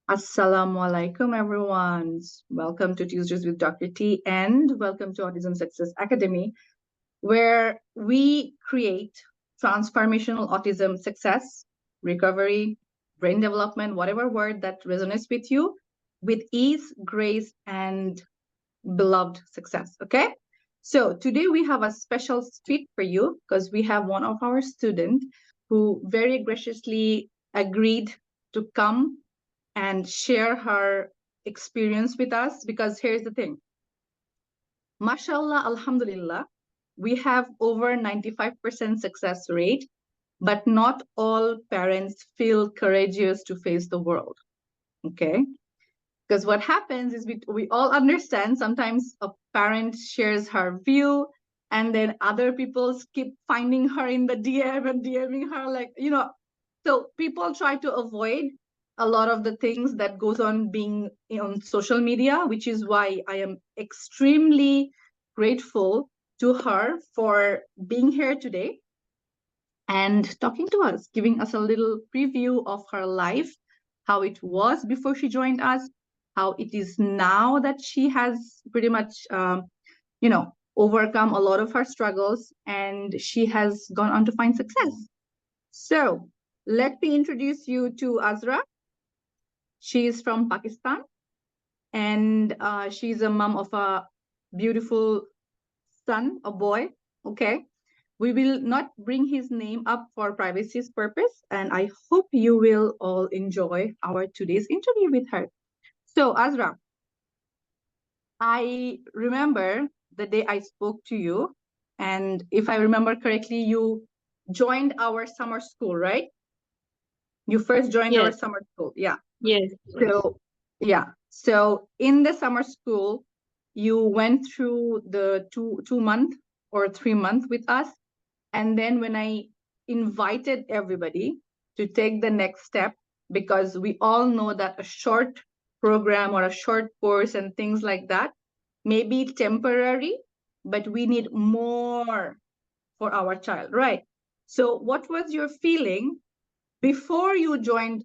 Assalamu alaikum, everyone. Welcome to Tuesdays with Dr. T and welcome to Autism Success Academy, where we create transformational autism success, recovery, brain development, whatever word that resonates with you, with ease, grace, and beloved success. Okay? So today we have a special treat for you because we have one of our students who very graciously agreed to come and share her experience with us, because here's the thing. Mashallah, alhamdulillah, we have over 95% success rate, but not all parents feel courageous to face the world. Okay? Because what happens is we all understand sometimes a parent shares her view and then other people keep finding her in the DM and DMing her, like, so people try to avoid a lot of the things that goes on being on social media, which is why I am extremely grateful to her for being here today and talking to us, giving us a little preview of her life, how it was before she joined us, how it is now that she has pretty much, overcome a lot of her struggles and she has gone on to find success. So let me introduce you to Azra. She is from Pakistan, and she's a mom of a beautiful son, a boy. Okay. We will not bring his name up for privacy's purpose, and I hope you will all enjoy our today's interview with her. So, Azra, I remember the day I spoke to you, and if I remember correctly, you joined our summer school, right? You first joined our Yes, summer school. Yeah. yes, So, yeah. So in the summer school, you went through the two month or 3 month with us. And then when I invited everybody to take the next step, because we all know that a short program or a short course and things like that may be temporary, but we need more for our child, right? So what was your feeling before you joined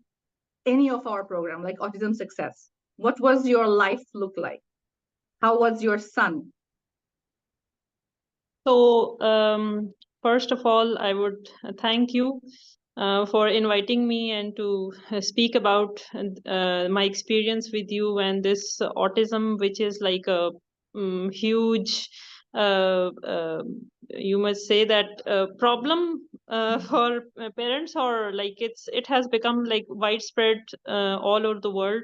any of our program, like Autism Success? What was your life look like? How was your son? So, first of all, I would thank you for inviting me and to speak about my experience with you and this autism, which is like a huge, you must say that problem for parents, or like it has become like widespread all over the world.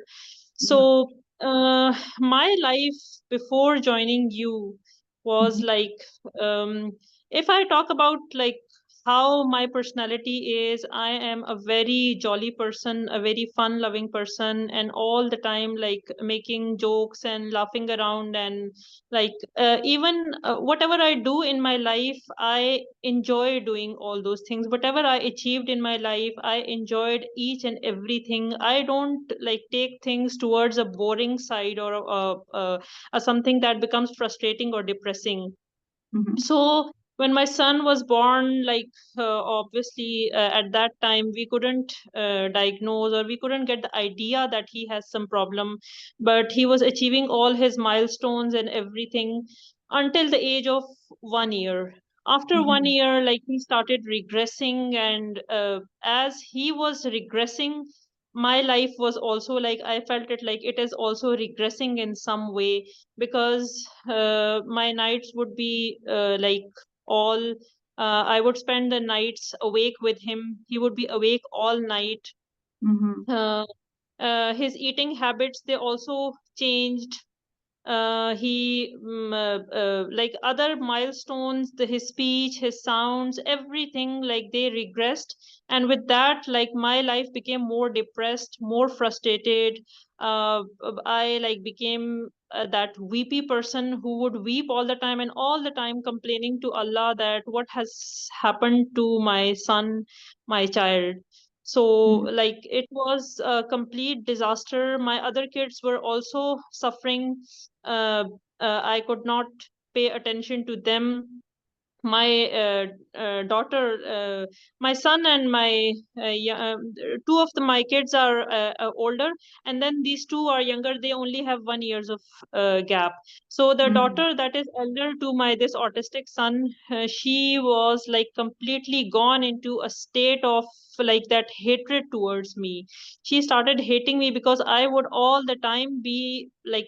So, my life before joining you was like, um, if I talk about like how my personality is, I am a very jolly person, a very fun loving person, and all the time like making jokes and laughing around, and like even whatever I do in my life, I enjoy doing all those things. Whatever I achieved in my life, I enjoyed each and everything. I don't like take things towards a boring side, or something that becomes frustrating or depressing. Mhm. So when my son was born, like obviously at that time we couldn't diagnose, or we couldn't get the idea that he has some problem, but he was achieving all his milestones and everything until the age of 1 year. After one Mhm. year, like he started regressing, and as he was regressing, my life was also like, I felt it like it is also regressing in some way, because my nights would be all I would spend the nights awake with him. He would be awake all night. Mhm. uh, his eating habits, they also changed. Like other milestones, his speech, his sounds, everything, like they regressed. And with that, like my life became more depressed, more frustrated. I like became that weepy person who would weep all the time, and all the time complaining to Allah that what has happened to my son, my child. So Mhm. like it was a complete disaster. My other kids were also suffering. uh, I could not pay attention to them. my daughter, my son and my two of my kids are older, and then these two are younger. They only have 1 years of gap. So the Mhm. daughter that is elder to my this autistic son, she was like completely gone into a state of like that hatred towards me. She started hating me because I would all the time be like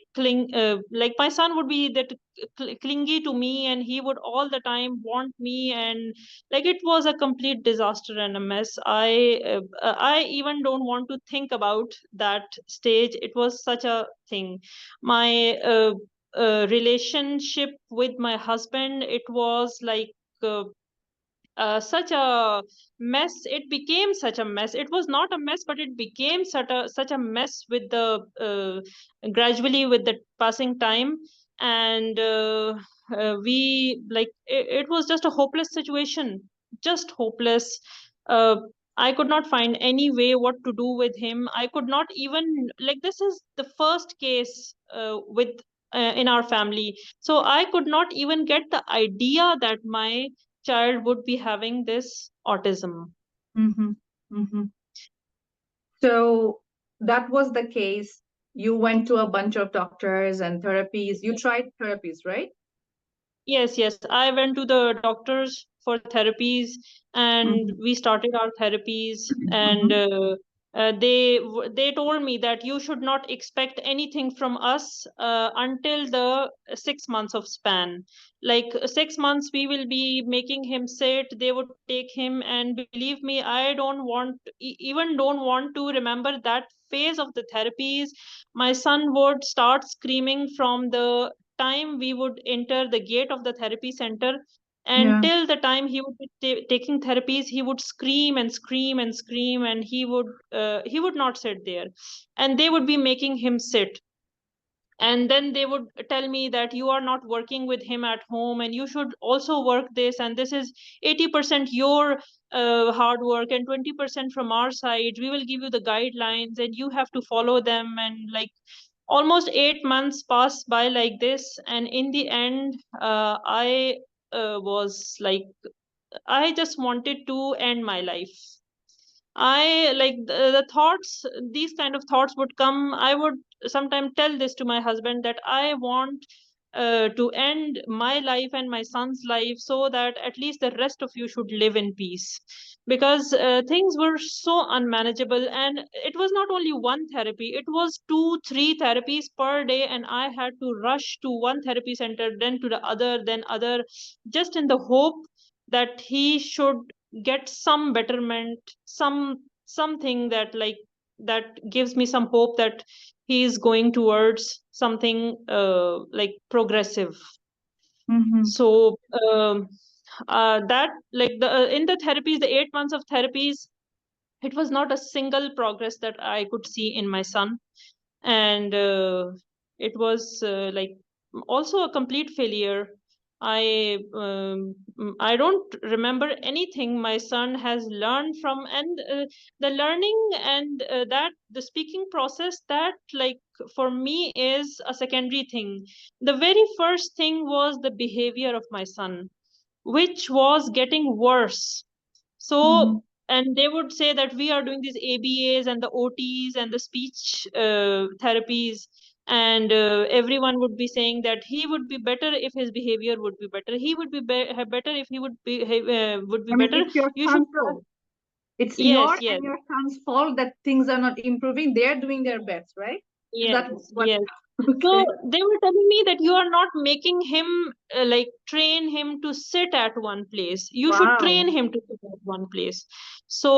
like my son would be that clingy to me, and he would all the time want me, and like it was a complete disaster and a mess. I even don't want to think about that stage. It was such a thing. My relationship with my husband, it was like such a mess. It became such a mess. It was not a mess, but it became such a mess with the gradually with the passing time. And we like it was just a hopeless situation, just hopeless. uh, I could not find any way what to do with him. I could not even, like, this is the first case with in our family, so I could not even get the idea that my child would be having this autism. Mhm. Mhm. So that was the case. You went to a bunch of doctors and therapies. You tried therapies, right? Yes, I went to the doctors for therapies, and Mhm. we started our therapies. And Mhm. they told me that you should not expect anything from us until the 6 months of span. Like 6 months, we will be making him sit. They would take him, and believe me, I don't want even don't want to remember that phase of the therapies. My son would start screaming from the time we would enter the gate of the therapy center, and Yeah. till the time he would be taking therapies, he would scream and scream and scream, and he would not sit there, and they would be making him sit. And then they would tell me that you are not working with him at home, and you should also work this, and this is 80% your hard work and 20% from our side. We will give you the guidelines and you have to follow them. And like almost 8 months passed by like this, and in the end, I was like, I just wanted to end my life. I like the thoughts, these kind of thoughts would come. I would sometimes tell this to my husband that I want to end my life and my son's life, so that at least the rest of you should live in peace. Because things were so unmanageable, and it was not only one therapy, it was two, three therapies per day, and I had to rush to one therapy center, then to the other, then other, just in the hope that he should get some betterment, something that like that gives me some hope that he is going towards something like progressive. Mhm. So that like the in the therapies, the 8 months of therapies, it was not a single progress that I could see in my son. And it was like also a complete failure. I don't remember anything my son has learned from. And the learning and that the speaking process, that like for me is a secondary thing. The very first thing was the behavior of my son, which was getting worse. Mhm. So, and they would say that we are doing these ABAs and the OTs and the speech therapies, and everyone would be saying that he would be better if his behavior would be better. He would be better if he would be I mean, better. it's your You should son's fault. trust. It's your Yes, and yes. your son's fault that things are not improving. They're doing their best, right? Is Yes, that what? yes. So Okay. they were telling me that you are not making him like train him to sit at one place. You should train Wow. him to sit at one place. So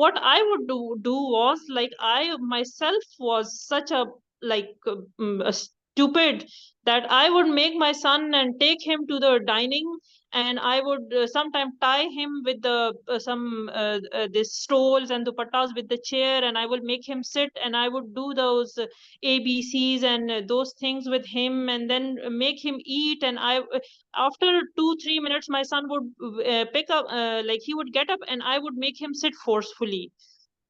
what I would do was like I myself was such a like a stupid, that I would make my son and take him to the dining, and I would sometimes tie him with the some this stoles and dupattas with the chair, and I will make him sit, and I would do those ABCs and those things with him, and then make him eat. And after 2 3 minutes, my son would pick up, like he would get up, and I would make him sit forcefully.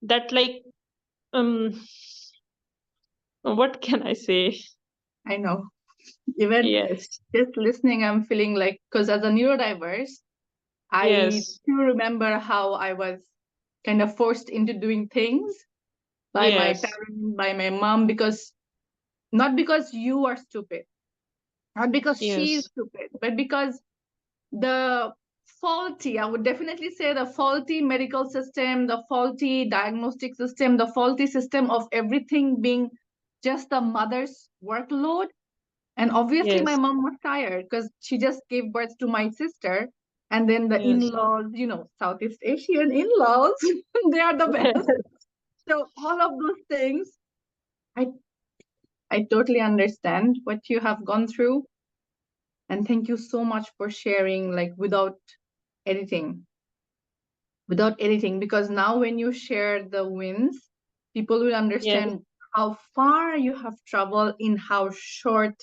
That like um, what can I say? I know. Even Yes. just listening, I'm feeling like, because as a neurodiverse, I Yes. do remember how I was kind of forced into doing things by my Yes. parents, by my mom, because not because you are stupid, not because she is Yes. stupid, but because the faulty, I would definitely say the faulty medical system, the faulty diagnostic system, the faulty system of everything being just the mother's workload. And obviously, my Yes. mom was tired because she just gave birth to my sister. And then the Yes. in-laws, Southeast Asian in-laws, they are the best. So all of those things, I I totally understand what you have gone through. And thank you so much for sharing, like editing, without editing, because now when you share the wins, people will Yes. understand how far you have traveled in how short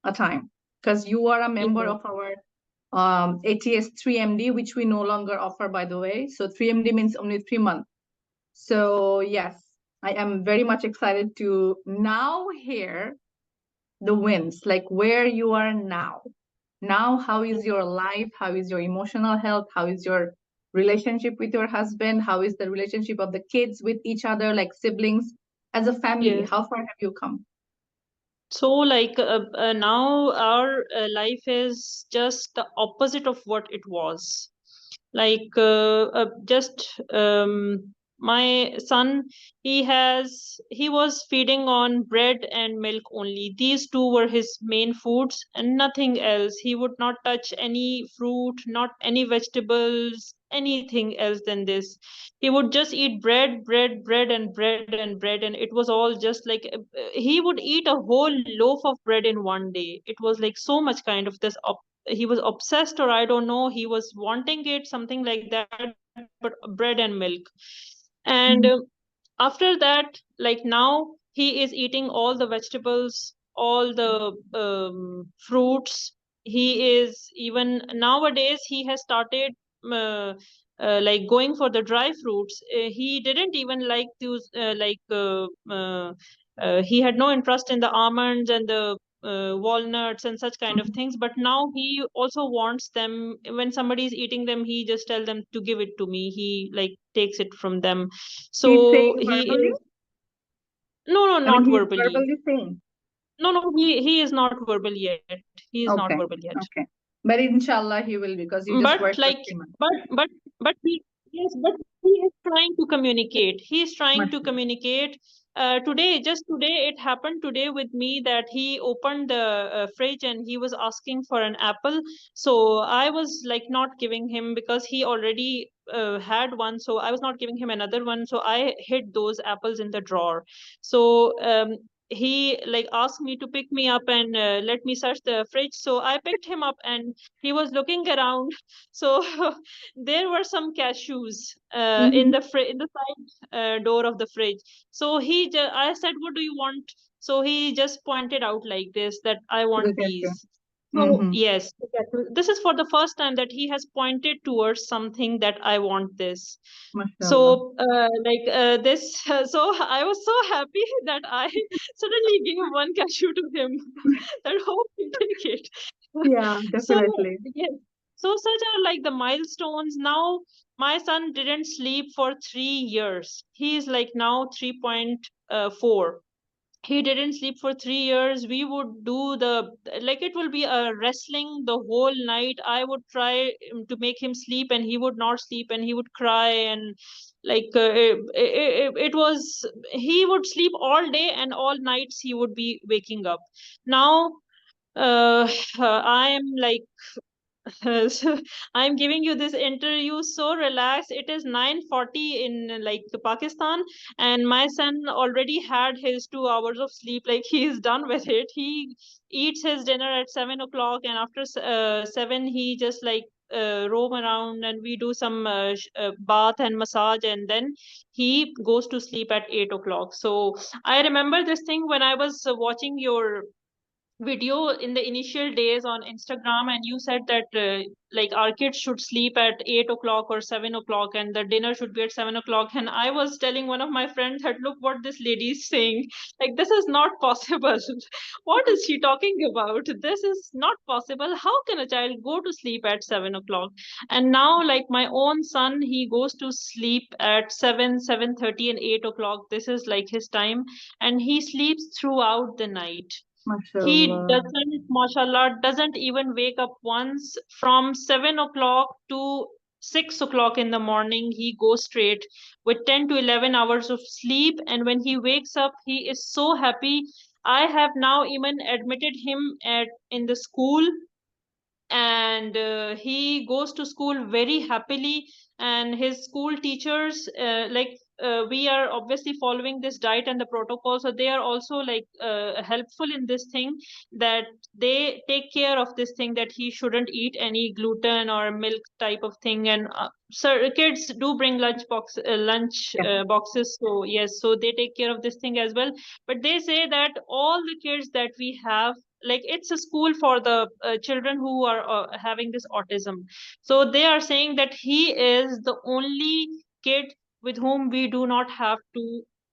a time. Because you are a member Yes. of our ATS 3MD, which we no longer offer, by the way. So 3MD means only 3 months. So yes, I am very much excited to now hear the wins, like where you are now. Now, how is your life? How is your emotional health? How is your relationship with your husband? How is the relationship of the kids with each other, like siblings, as a family? Yes. How far have you come? So, like now, our life is just the opposite of what it was. Like, just my son, he was feeding on bread and milk only. These two were his main foods and nothing else. He would not touch any fruit, not any vegetables, anything else than this. He would just eat bread, bread, bread, and bread and bread, and it was all just like he would eat a whole loaf of bread in one day. It was like so much kind of this he was obsessed, or I don't know, he was wanting it, something like that, but bread and milk. And Mhm. after that, like now he is eating all the vegetables, all the fruits. He is, even nowadays he has started uh, like going for the dry fruits. He didn't even like to he had no interest in the almonds and the walnuts and such kind of things, but now he also wants them. When somebody is eating them, he just tell them to give it to me. He like takes it from them. He's So saying he verbally? is, no, no, I mean, not he's verbally. verbally saying. No, no, he is not verbal yet. He is not Okay, verbal yet. okay. But inshallah, he will, because you just But worked for like, 3 months. but he, yes, but he is trying to communicate. He is trying to Mashallah. communicate. Today, just today, it happened today with me that he opened the fridge and he was asking for an apple. So I was like not giving him because he already had one. So I was not giving him another one. So I hid those apples in the drawer. So he like asked me to pick me up and let me search the fridge. So I picked him up and he was looking around. So there were some cashews in Mm-hmm. in the side door of the fridge. So I said, "What do you want?" So he just pointed out like this, that I want Look at you. these. So Mm-hmm. yes, this is for the first time that he has pointed towards something, that I want this. Mashallah. So this so I was so happy that I suddenly gave one cashew to him. That hope he take it. Yeah, So definitely. yes, so such are like the milestones. Now my son didn't sleep for 3 years. He is like now 3.4. He didn't sleep for 3 years. We would do the, like, it will be a wrestling the whole night. I would try to make him sleep and he would not sleep and he would cry. And like it was, he would sleep all day and all nights he would be waking up. Now I am like so I'm giving you this interview so relaxed. It is 9:40 in like Pakistan, and my son already had his 2 hours of sleep. Like he is done with it. He eats his dinner at 7 o'clock, and after 7, he just like roam around, and we do some bath and massage, and then he goes to sleep at 8 o'clock. So I remember this thing when I was watching your video in the initial days on Instagram, and you said that like our kids should sleep at 8 o'clock or 7 o'clock, and the dinner should be at 7 o'clock. And I was telling one of my friends that look what this lady is saying. Like, this is not possible. What is she talking about? This is not possible. How can a child go to sleep at 7 o'clock? And now, like my own son, he goes to sleep at 7:30, and 8 o'clock. This is like his time, and he sleeps throughout the night. He MashaAllah. doesn't, mashallah, doesn't even wake up once. From 7 o'clock to 6 o'clock in the morning. He goes straight with 10 to 11 hours of sleep. And when he wakes up, he is so happy. I have now even admitted him in the school, and he goes to school very happily. And his school teachers, we are obviously following this diet and the protocol, so they are also like helpful in this thing, that they take care of this thing, that he shouldn't eat any gluten or milk type of thing. And so kids do bring lunch Yeah. boxes, so yes, so they take care of this thing as well. But they say that all the kids that we have, like, it's a school for the children who are having this autism, so they are saying that he is the only kid with whom we do not have to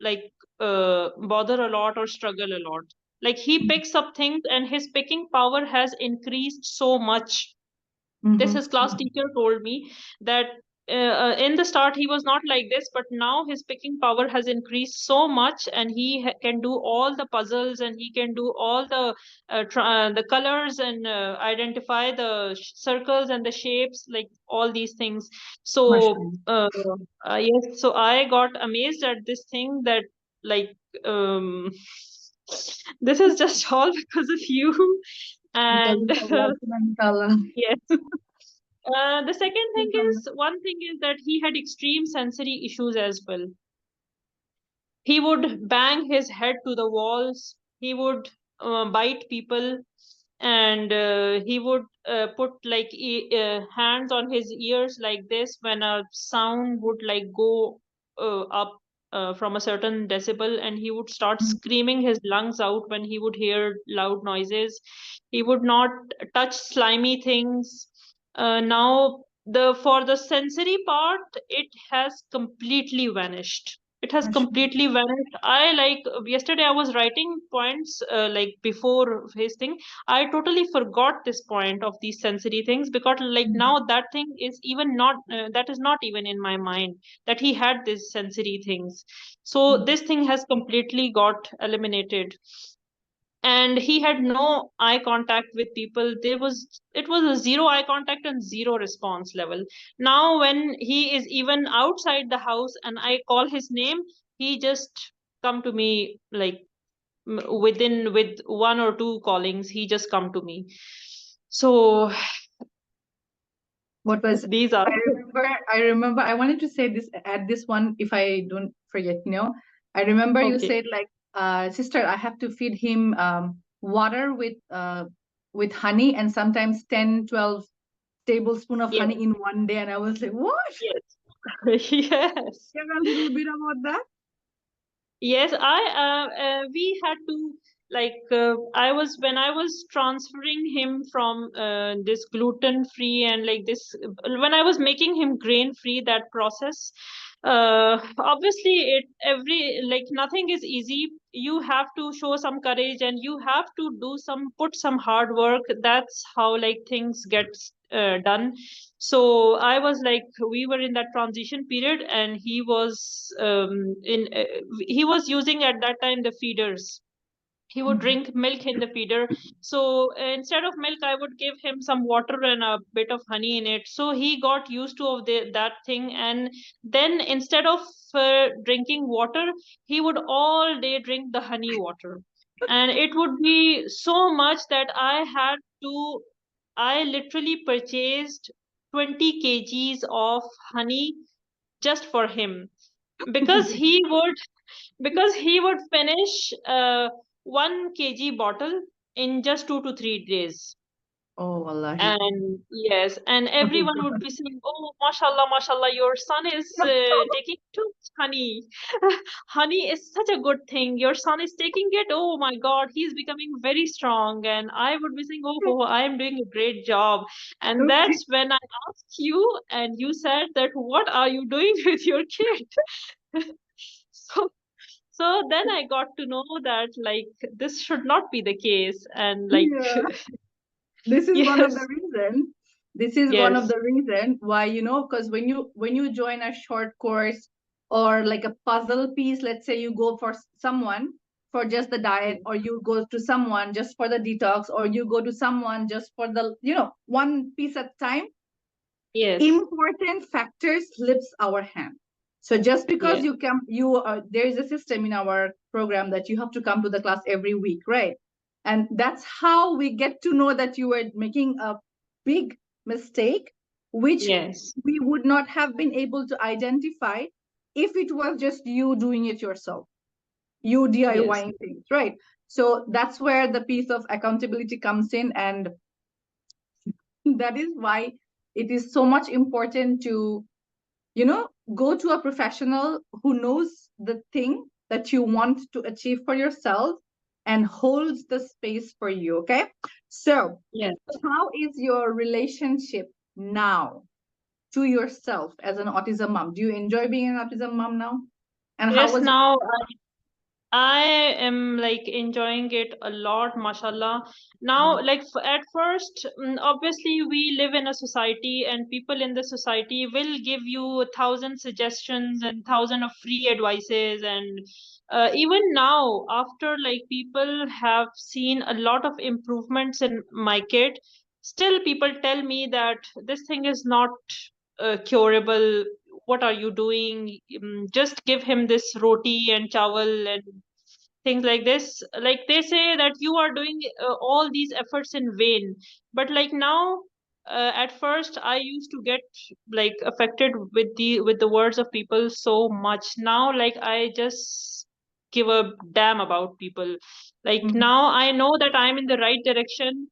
like bother a lot or struggle a lot. Like, he picks up things, and his picking power has increased so much. This his class teacher told me that in the start he was not like this, but now his picking power has increased so much, and he can do all the puzzles, and he can do all the colors, and identify the circles and the shapes, like all these things. So MashaAllah. yes, so I got amazed at this thing, that like um this is just all because of you. Because And of Allah subhanahu wa ta'ala. yes. The second thing is, one thing is that he had extreme sensory issues as well. He would bang his head to the walls. He would bite people, and he would put like hands on his ears like this when a sound would like go up from a certain decibel, and he would start screaming his lungs out when he would hear loud noises. He would not touch slimy things. Now, the for the sensory part, it has completely vanished. It has MashaAllah. completely vanished. I like yesterday I was writing points like before his thing. I totally forgot this point of these sensory things, because like now that thing is even not that is not even in my mind, that he had these sensory things. So this thing has completely got eliminated. And he had no eye contact with people. It was a zero eye contact and zero response level. Now when he is even outside the house and I call his name, he just come to me like with one or two callings, he just come to me. So What was these are I remember I wanted to say this, add this one if I don't forget, I remember you okay. said like, sister, I have to feed him water with honey, and sometimes 10, 12 tablespoon of Yes, honey in one day. And I was like, what? yes. Yes. Tell a little bit about that. Yes, we had to like I was when I was transferring him from this gluten free and like this when I was making him grain free, that process, obviously it every like nothing is easy. You have to show some courage, and you have to put some hard work. That's how like things get done. So I was like, we were in that transition period, and he was using at that time the feeders. He would drink milk in the feeder. So instead of milk, I would give him some water and a bit of honey in it. So he got used to that thing. And then instead of drinking water, he would all day drink the honey water. And it would be so much that I literally purchased 20 kgs of honey just for him, because he would finish 1 kg bottle in just 2 to 3 days. Oh, wallahi. And yes, and everyone would be saying, "Oh, mashallah, mashallah, your son is taking too much honey. Honey is such a good thing. Your son is taking it. Oh my God, he's becoming very strong." And I would be saying, "Oh, I am doing a great job." And Okay. that's when I asked you, and you said that, "What are you doing with your kid?" So, so then I got to know that like this should not be the case, and like Yeah. This is one of the yes, reason. This is one of yes, the reason why, because when you join a short course or like a puzzle piece, let's say you go for someone for just the diet, or you go to someone just for the detox, or you go to someone just for the, one piece at a time, yes, important factors slips our hand. So just because yes. there is a system in our program that you have to come to the class every week, right? And that's how we get to know that you were making a big mistake, which Yes, we would not have been able to identify if it was just you doing it yourself, you yes, DIYing things, right? So that's where the piece of accountability comes in, and that is why it is so much important to go to a professional who knows the thing that you want to achieve for yourself and holds the space for you. Okay, so yes. how is your relationship now to yourself as an autism mom? Do you enjoy being an autism mom now? And how Yes, was now I am like enjoying it a lot, mashallah. your Now, like at first, obviously, we live in a society, and people in the society will give you 1,000 suggestions and 1,000 of free advices. And even now, after like people have seen a lot of improvements in my kid, still people tell me that this thing is not curable. What are you doing? Just give him this roti and chawal and things like this. Like they say that you are doing all these efforts in vain. But like now, at first I used to get like affected with the words of people so much. Now like I just give a damn about people. Like Mhm. now I know that I'm in the right direction.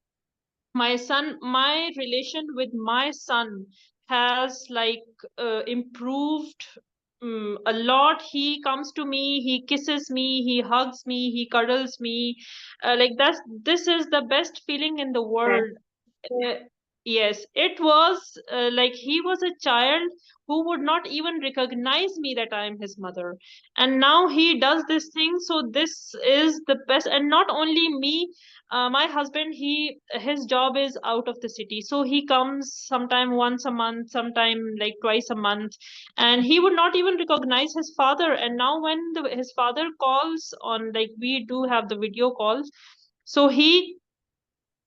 My relation with my son has like improved a lot. He comes to me, he kisses me, he hugs me, he cuddles me, like this is the best feeling in the Yes. world. uh, yes, it was like he was a child who would not even recognize me that I am his mother. And now he does this thing. So this is the best. And not only me, my husband, his job is out of the city. So he comes sometime once a month, sometime like twice a month. And he would not even recognize his father. And now when his father calls on, like we do have the video calls, so he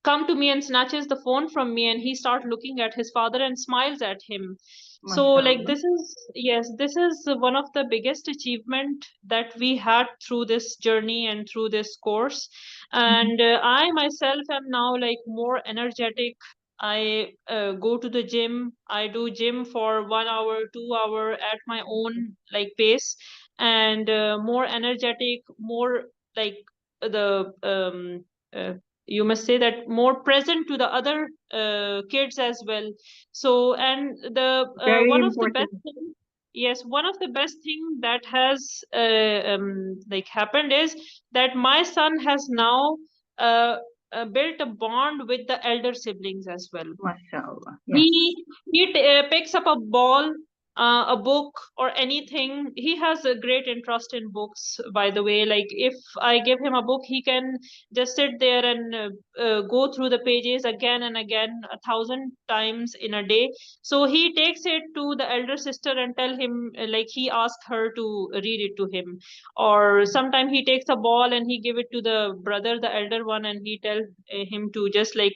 come to me and snatches the phone from me, and he start looking at his father and smiles at him. So like Mashallah. this is, yes, this is one of the biggest achievement that we had through this journey and through this course. Mhm. And I myself am now like more energetic. I go to the gym. I do gym for 1 hour 2 hour at my own like pace, and more energetic, more like the you must say that more present to the other kids as well. So and the Very one of the best important. thing, yes, one of the best thing that has like happened is that my son has now uh, built a bond with the elder siblings as well. Mashallah. he Yes. picks up a ball, a book or anything. He has a great interest in books, by the way. Like if I give him a book, he can just sit there and go through the pages again and again 1,000 times in a day. So he takes it to the elder sister and tell him, like he asked her to read it to him. Or sometime he takes a ball and he give it to the brother, the elder one, and he tell him to just like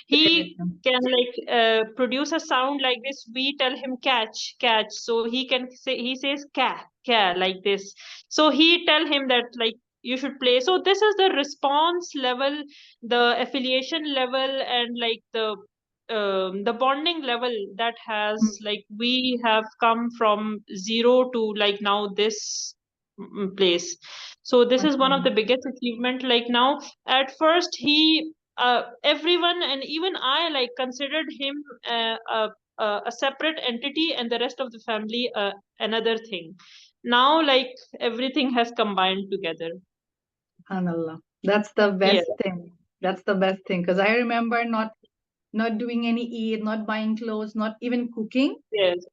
he can like produce a sound like this. We tell him catch, catch. So he can say, he says ca like this. So he tell him that like you should play. So this is the response level, the affiliation level, and like the bonding level that has like we have come from zero to like now this place. So this is one of Mashallah. the biggest achievement. Like now, at first he everyone and even I like considered him a separate entity, and the rest of the family another thing. Now, like, everything has combined together. SubhanAllah. That's the Yeah. best thing. That's the best thing. Because I remember not doing any Eid, not buying clothes, not even cooking. Yes.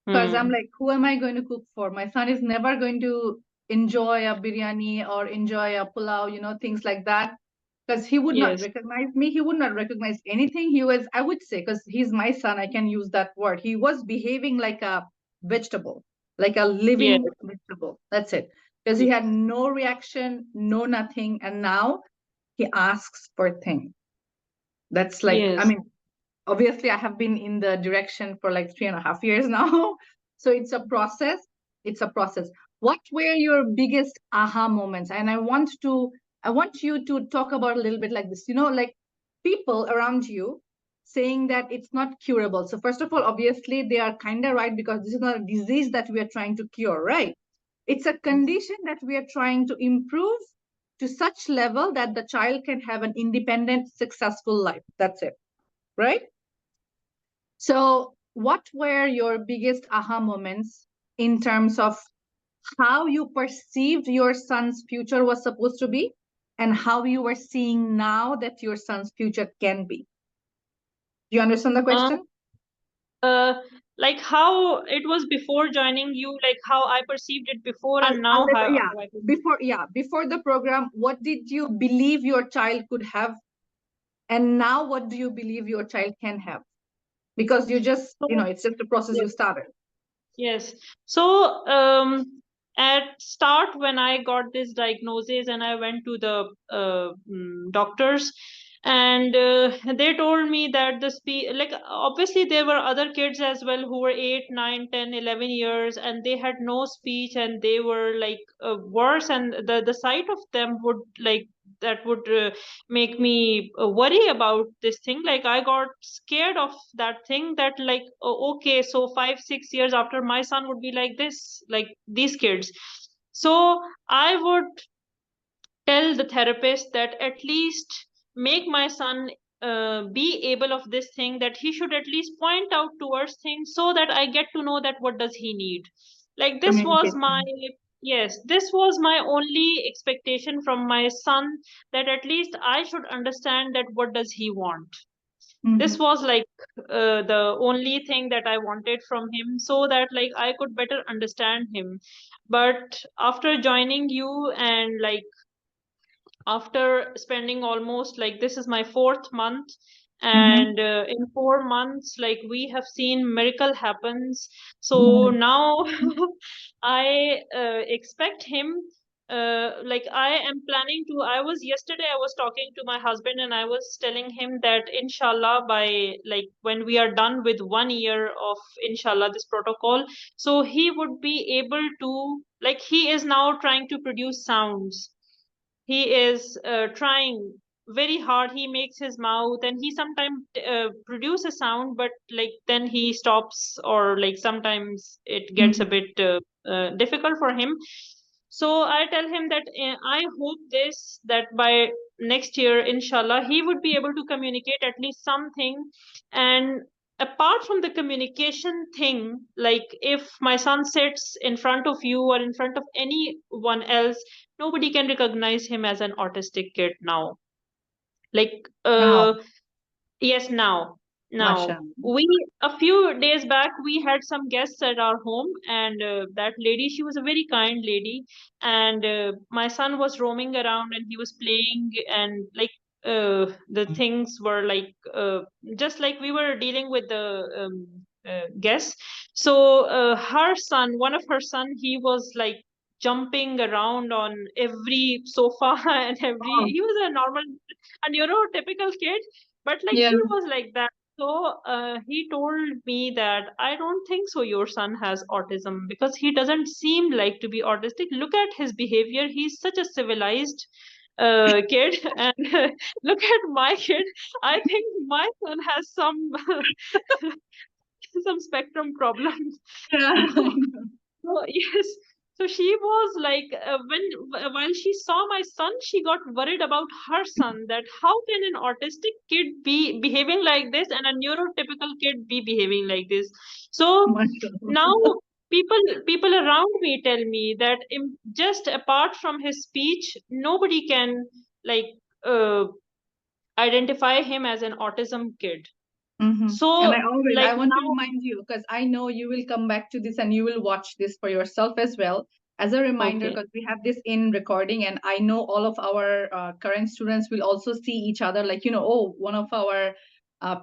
Because I'm Hmm. like, who am I going to cook for? My son is never going to enjoy a biryani or enjoy a pulao, things like that. Because he would not Yes. recognize me. He would not recognize anything. He was, I would say, because he's my son, I can use that word. He was behaving like a vegetable, like a Yes. living vegetable. That's it. Because he had no reaction, no nothing. And now he asks for things. That's like, I Yes. mean, obviously I have been in the direction for like 3.5 years now. So it's a process. What were your biggest aha moments? And I want you to talk about a little bit like this, like people around you saying that it's not curable. So first of all, obviously they are kind of right, because this is not a disease that we are trying to cure, right? It's a condition that we are trying to improve to such level that the child can have an independent, successful life. That's it, right? So, what were your biggest aha moments in terms of how you perceived your son's future was supposed to be, and how you are seeing now that your son's future can be? Do you understand the Uh, question? uh, like how it was before joining you, like how I perceived it before, and now Yeah, how I can. before the program, what did you believe your child could have, and now what do you believe your child can have? Because you just, So, it's just a process you started. yes. So, at start when I got this diagnosis and I went to the doctors, and they told me that the like obviously there were other kids as well who were 8, 9, 10, 11 years, and they had no speech, and they were like worse, and the sight of them would like that would make me worry about this thing. Like I got scared of that thing, that like, oh, okay, so 5, 6 years after my son would be like this, like these kids. So I would tell the therapist that at least make my son be able of this thing, that he should at least point out towards things so that I get to know that what does he need. Like this was my, Communication. yes, this was my only expectation from my son, that at least I should understand that what does he want. This Mhm. was like the only thing that I wanted from him, so that like I could better understand him. But after joining you, and like after spending almost, like, this is my fourth month, Mhm. and in 4 months, like, we have seen miracle happens. So Mhm. now I expect him, like, I am planning to, I was yesterday I was talking to my husband, and I was telling him that inshallah, by like when we are done with 1 year of inshallah this protocol, so he would be able to, like, he is now trying to produce sounds. He is trying very hard. He makes his mouth, and he sometimes produces sound, but like then he stops, or like sometimes it gets a Mhm. bit difficult for him. So I tell him that I hope this, that by next year inshallah he would be able to communicate at least something. And apart from the communication thing, like if my son sits in front of you or in front of anyone else, nobody can recognize him as an autistic kid now. Like, Now, yes, now mashallah. we, a few days back, we had some guests at our home, and that lady, she was a very kind lady, and my son was roaming around and he was playing, and like the things were like just like we were dealing with the guests. So her son, one of her son, he was like jumping around on every sofa and every, Oh, he was a normal and typical kid, but like yeah. he was like that. So he told me that I don't think so your son has autism, because he doesn't seem like to be autistic. Look at his behavior, he's such a civilized kid. And look at my kid, I think my son has some some spectrum problems. Yeah. So, so yes, so So she was like, while she saw my son, she got worried about her son, that how can an autistic kid be behaving like this and a neurotypical kid be behaving like this. So now people around me tell me that just apart from his speech, nobody can like uh, identify him as an autism kid. And So I like want to now, remind you, because I know you will come back to this and you will watch this for yourself as well. As a reminder, okay, because we have this in recording, and I know all of our current students will also see each other, like, oh, one of our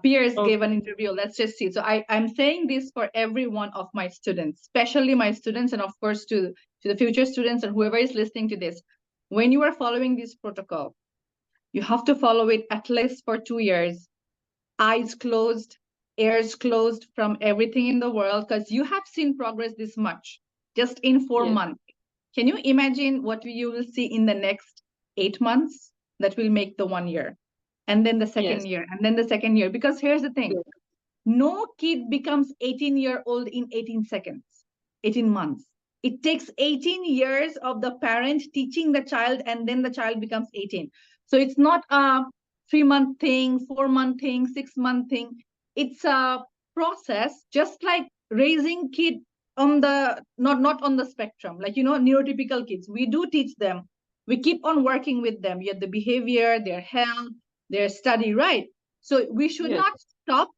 peers gave an okay, interview. Let's just see. So I'm saying this for every one of my students, especially my students, and of course to the future students and whoever is listening to this. When you are following this protocol, you have to follow it at least for 2 years, eyes closed, ears closed from everything in the world, because you have seen progress this much just in 4 months. Can you imagine what you will see in the next 8 months that will make the 1 year? And then the second yes, year, and then the second year. Because here's the thing, yes, no kid becomes 18-year-old in 18 seconds, 18 months. It takes 18 years of the parent teaching the child, and then the child becomes 18. So it's not a 3-month thing, 4-month thing, 6-month thing. It's a process, just like raising kid on the not on the spectrum, like neurotypical kids. We do teach them. We keep on working with them, yet the behavior, their health, their study, right? So we should yes. not stop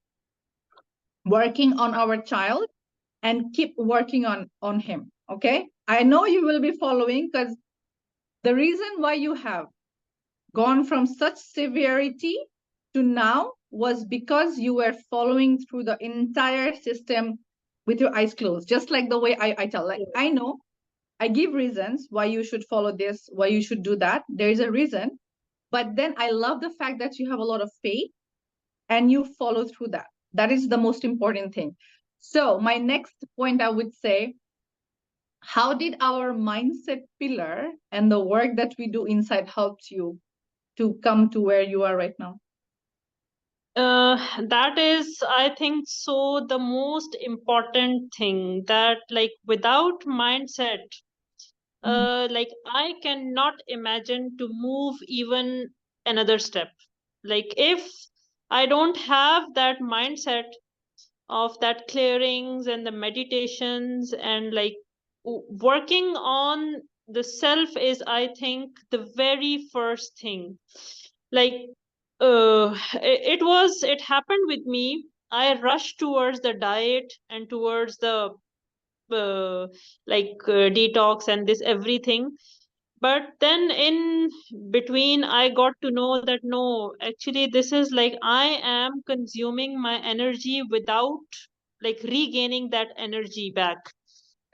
working on our child and keep working on him. Okay, I know you will be following, because the reason why you have gone from such severity to now was because you were following through the entire system with your eyes closed, just like the way I tell. Like, I know I give reasons why you should follow this, why you should do that. There is a reason, but then I love the fact that you have a lot of faith and you follow through that. That is the most important thing. So my next point, I would say, how did our mindset pillar and the work that we do inside helps you to come to where you are right now? That is, I think so, the most important thing, that like without mindset, Mhm. like I cannot imagine to move even another step. Like if I don't have that mindset of that clearings and the meditations and like working on the self is, I think, the very first thing. Like it happened with me. I rushed towards the diet and towards the uh, detox and this everything, but then in between I got to know that no, actually this is like I am consuming my energy without like regaining that energy back.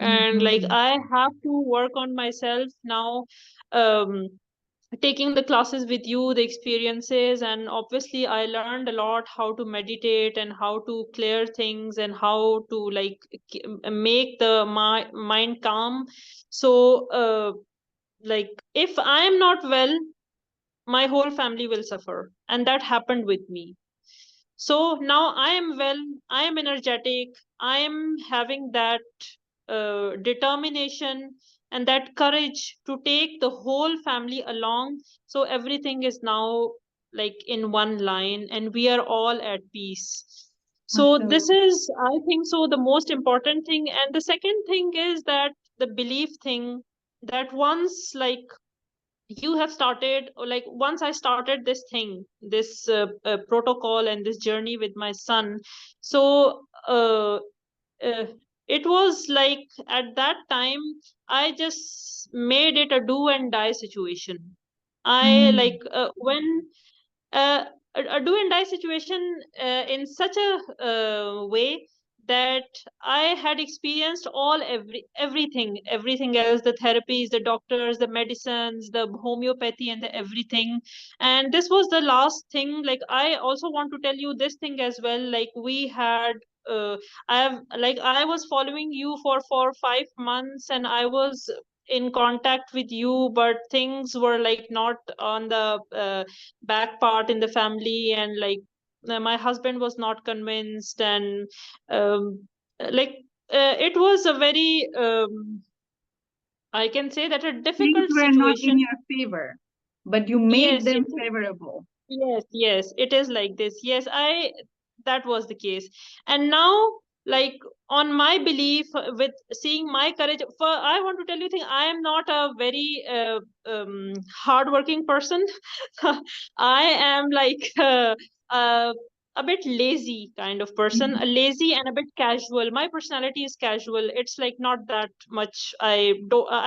And like Mhm. I have to work on myself now, um taking the classes with you, the experiences, and obviously I learned a lot how to meditate and how to clear things and how to like make the mind calm. So like if I am not well, my whole family will suffer, and that happened with me. So now I am well, I am energetic, I am having that determination and that courage to take the whole family along. So everything is now like in one line and we are all at peace. So this Mashallah. is, I think so, the most important thing. And the second thing is that the belief thing, that once like you have started, or like once I started this thing, this protocol and this journey with my son. So uh, it was like at that time I just made it a do and die situation. I Mm. like when uh, a do and die situation in such a way that I had experienced everything else, the therapies, the doctors, the medicines, the homeopathy, and the everything. And this was the last thing. Like I also want to tell you this thing as well. Like we had I was following you for 5 months, and I was in contact with you, but things were like not on the back part in the family, and like my husband was not convinced, and like it was a very I can say that a Things difficult were not in situation. your favor, but you made Yes, them yes, favorable. yes, yes, it is like this. Yes, that was the case. And now, like, on my belief, with seeing my courage, I want to tell you thing, I am not a very hardworking person. I am like a bit lazy kind of person, Mhm. a lazy and a bit casual. My personality is casual. It's like not that much. I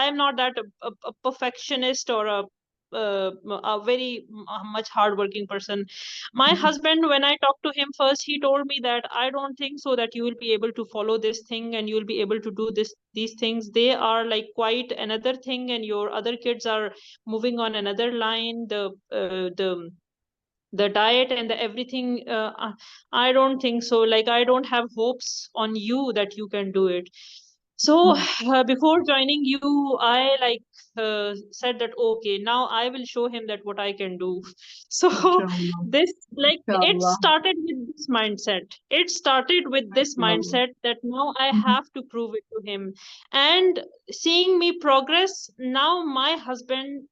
am not that a perfectionist or a very much hardworking person. My Mhm. husband, when I talked to him first, he told me that I don't think so that you will be able to follow this thing and you will be able to do these things. They are like quite another thing, and your other kids are moving on another line. The diet and the everything, I don't think so. Like, I don't have hopes on you that you can do it. So Mhm. before joining you, I like said that okay, now I will show him that what I can do. So Mashallah. this, like, it Mashallah. started with this mindset. It started with this Mashallah. mindset that now I Mhm. have to prove it to him. And seeing me progress, now my husband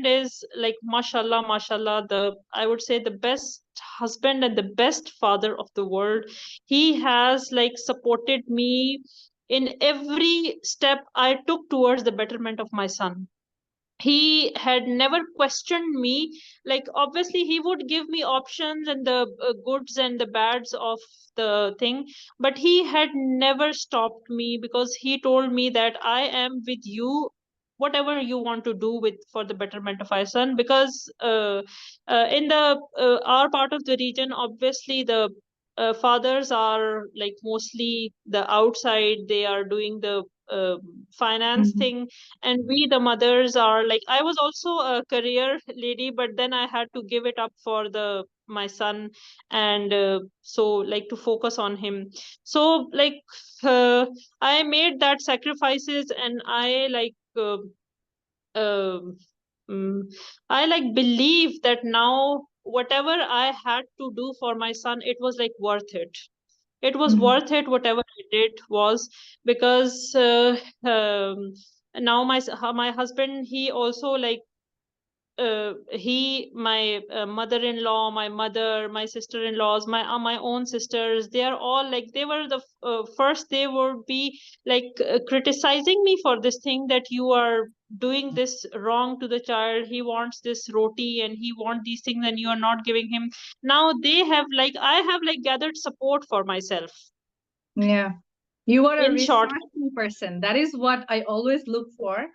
is like, mashallah, mashallah, the, I would say, the best husband and the best father of the world. He has like supported me in every step I took towards the betterment of my son. He had never questioned me. Like, obviously he would give me options and the goods and the bads of the thing, but he had never stopped me, because he told me that I am with you, whatever you want to do with for the betterment of our son. Because in the our part of the region, obviously the fathers are like mostly the outside, they are doing the finance Mhm. thing, and we the mothers are like, I was also a career lady, but then I had to give it up for the my son. And so, like, to focus on him. So, like, uh, I made that sacrifices, and I like um mm, I like believe that now whatever I had to do for my son, it was like worth it. It was Mhm. worth it, whatever I did was. Because now my husband, he also like my mother-in-law, my mother, my sister-in-laws, my own sisters, they are all like, they were the first, they would be like criticizing me for this thing, that you are doing this wrong to the child. He wants this roti and he wants these things, and you are not giving him. Now they have like, I have like gathered support for myself. Yeah. You are a In short, resourceful person. That is what I always look for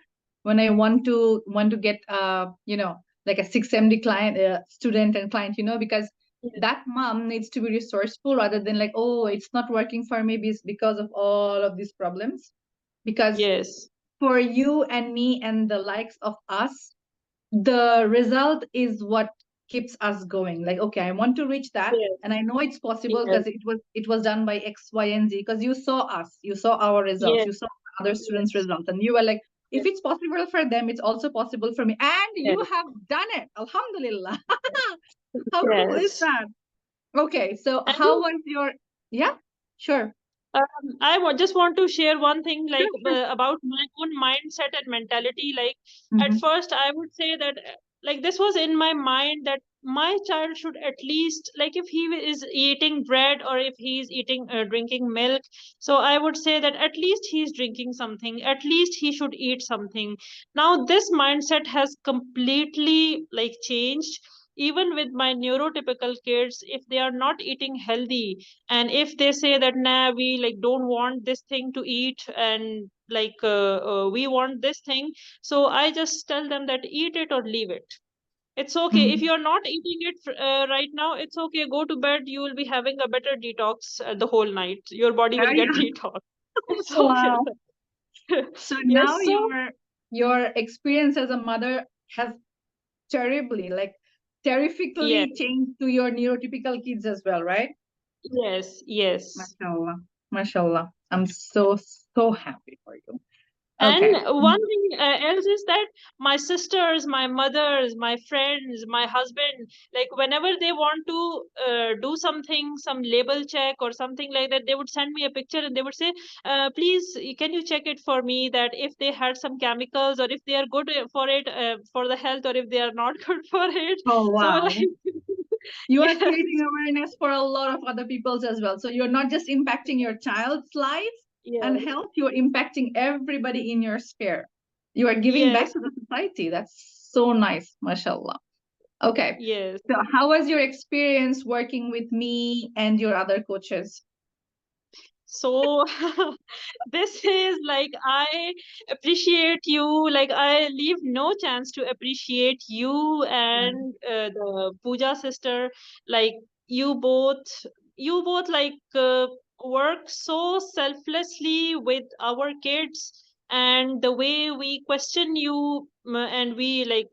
when I want to get like a 6MD client, student and client, because that mom needs to be resourceful rather than like, oh, it's not working for me because of all of these problems. Because yes, for you and me and the likes of us, the result is what keeps us going. Like, okay, I want to reach that, yes, and I know it's possible yes, because it was done by X, Y, and Z, because you saw us, you saw our results, yes, you saw other students' yes, results, and you were like, if yes, it's possible for them, it's also possible for me. And you yes, have done it. Alhamdulillah. How cool is yes. that? Okay, so And how was your, yeah, sure. just want to share one thing, Sure, like sure. about my own mindset and mentality. Like, at Mm-hmm. first, I would say that like this was in my mind, that my child should at least, like, if he is eating bread or if he is eating drinking milk, so I would say that at least he's drinking something. At least he should eat something. Now this mindset has completely like changed. Even with my neurotypical kids, if they are not eating healthy, and if they say that, nah, we like don't want this thing to eat, and like we want this thing, so I just tell them that eat it or leave it. It's okay if Mm-hmm. you're not eating it right now. It's okay, go to bed, you will be having a better detox the whole night. Your body will Yeah, get yeah. detox. It's okay. Wow. So now Yes, so your experience as a mother has terribly, like yes, terrifically changed to your neurotypical kids as well, right? yes, yes. Mashallah. Mashallah. I'm so, so happy for you. And Okay. one thing else is that my sisters, my mothers, my friends, my husband, like whenever they want to do something, some label check or something like that, they would send me a picture and they would say, please, can you check it for me that if they had some chemicals or if they are good for it, for the health, or if they are not good for it. Oh, So wow. like, You are yes, creating awareness for a lot of other people's as well. So you're not just impacting your child's life and yes, health, you're impacting everybody in your sphere. You are giving back yes, to the society. That's so nice, mashallah. Okay. yes. So how was your experience working with me and your other coaches? So this is like, I appreciate you. Like, I leave no chance to appreciate you and the Pooja sister. Like, you both, like work so selflessly with our kids, and the way we question you, and we like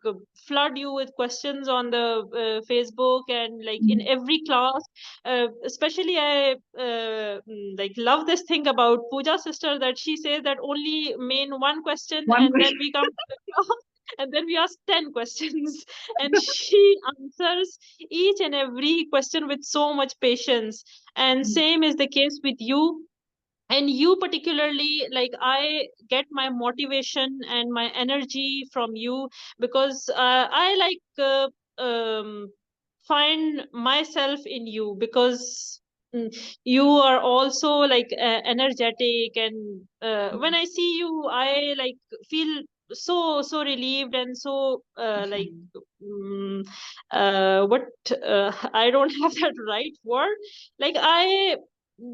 flood you with questions on the Facebook, and like in Mhm. every class. Especially I like love this thing about Pooja sister, that she says that only main one question, One and question. then we come to the class, and then we ask 10 questions, and she answers each and every question with so much patience. And same is the case with you. And you particularly, like, I get my motivation and my energy from you, because I like find myself in you, because you are also like energetic, and when I see you, I like feel so relieved, and so like um, what I don't have that right word. Like, I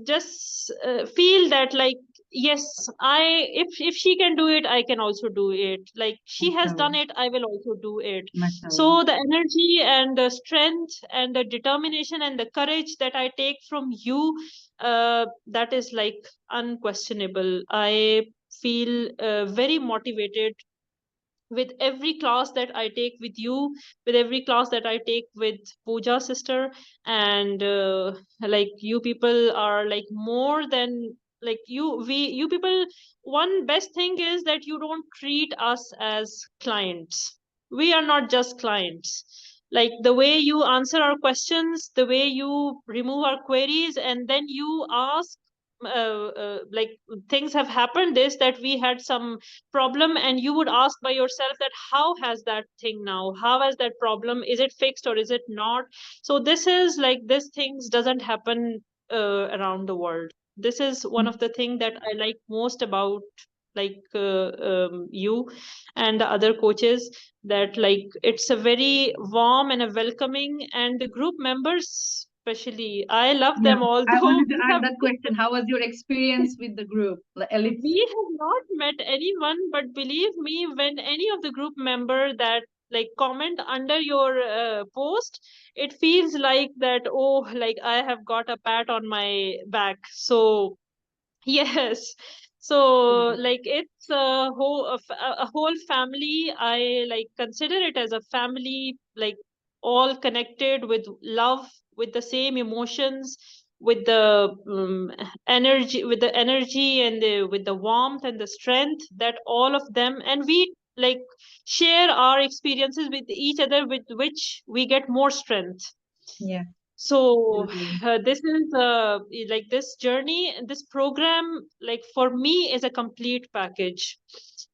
just feel that, like, yes, I if she can do it, I can also do it. Like, she has Mashallah. done it, I will also do it. So Mashallah. the energy and the strength and the determination and the courage that I take from you, that is like unquestionable. I feel very motivated with every class that I take with you, with every class that I take with Pooja sister. And like, you people are like more than, like, you people, one best thing is that you don't treat us as clients. We are not just clients. Like, the way you answer our questions, the way you remove our queries, and then you ask, like, things have happened, this, that we had some problem, and you would ask by yourself that how has that thing now, how has that problem, is it fixed or is it not. So this is like, this things doesn't happen around the world. This is one of the thing that I like most about, like you and the other coaches, that like it's a very warm and a welcoming, and the group members especially, I love Yeah, them, I although wanted to we add have that question. How was your experience with the group, the elites? we have not met anyone, but believe me, when any of the group member that like comment under your post, it feels like that, oh, like I have got a pat on my back. So yes. So like, it's a whole family. I like consider it as a family, like all connected with love, with the same emotions, with the energy, and with the warmth and the strength that all of them, and we like share our experiences with each other, with which we get more strength. Yeah, So totally. this is like, this journey, this program, like for me, is a complete package.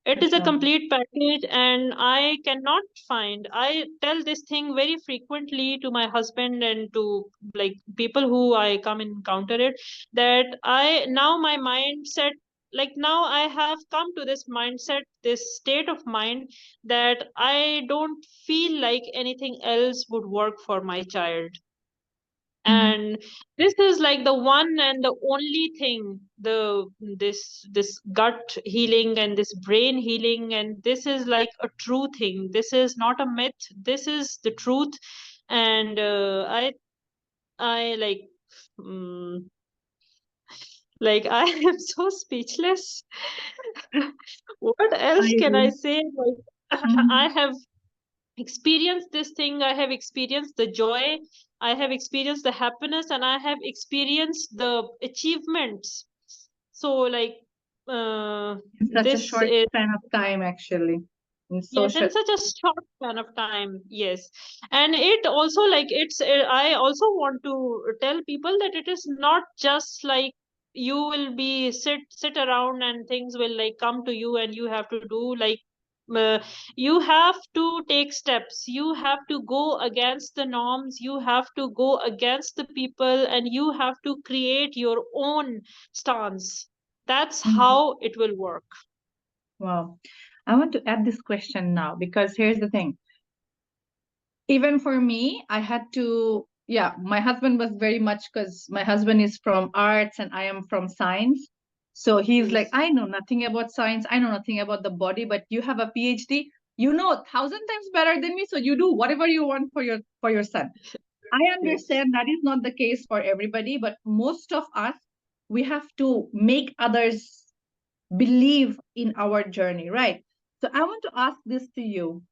It is a Mashallah. complete package, and I cannot find. I tell this thing very frequently to my husband and to like people who I come encounter it, that I now my mindset, like now I have come to this mindset, this state of mind, that I don't feel like anything else would work for my child. Mhm. And this is like the one and the only thing, the this gut healing and this brain healing, and this is like a true thing. This is not a myth, this is the truth. And I like, um, like, I am so speechless. What I else can I agree. say? Like, I Mhm. have experienced this thing, I have experienced the joy, I have experienced the happiness, and I have experienced the achievements. So like, In such a this short is span of time, actually. In yes, social. in such a short span of time. Yes, and it also like it's. I also want to tell people that it is not just like you will be sit around and things will like come to you and you have to do like. Uh, you have to take steps. You have to go against the norms. You have to go against the people, and you have to create your own stance. That's Mhm. how it will work. Wow. I want to add this question now because here's the thing. Even for me, I had to, yeah, my husband was very much because my husband is from arts and I am from science. So he's like, Yes. I know nothing about science. I know nothing about the body, but you have a PhD. You know 1,000 times better than me. So you do whatever you want for your son. I Yes. understand that is not the case for everybody, but most of us, we have to make others believe in our journey, right? So I want to ask this to you.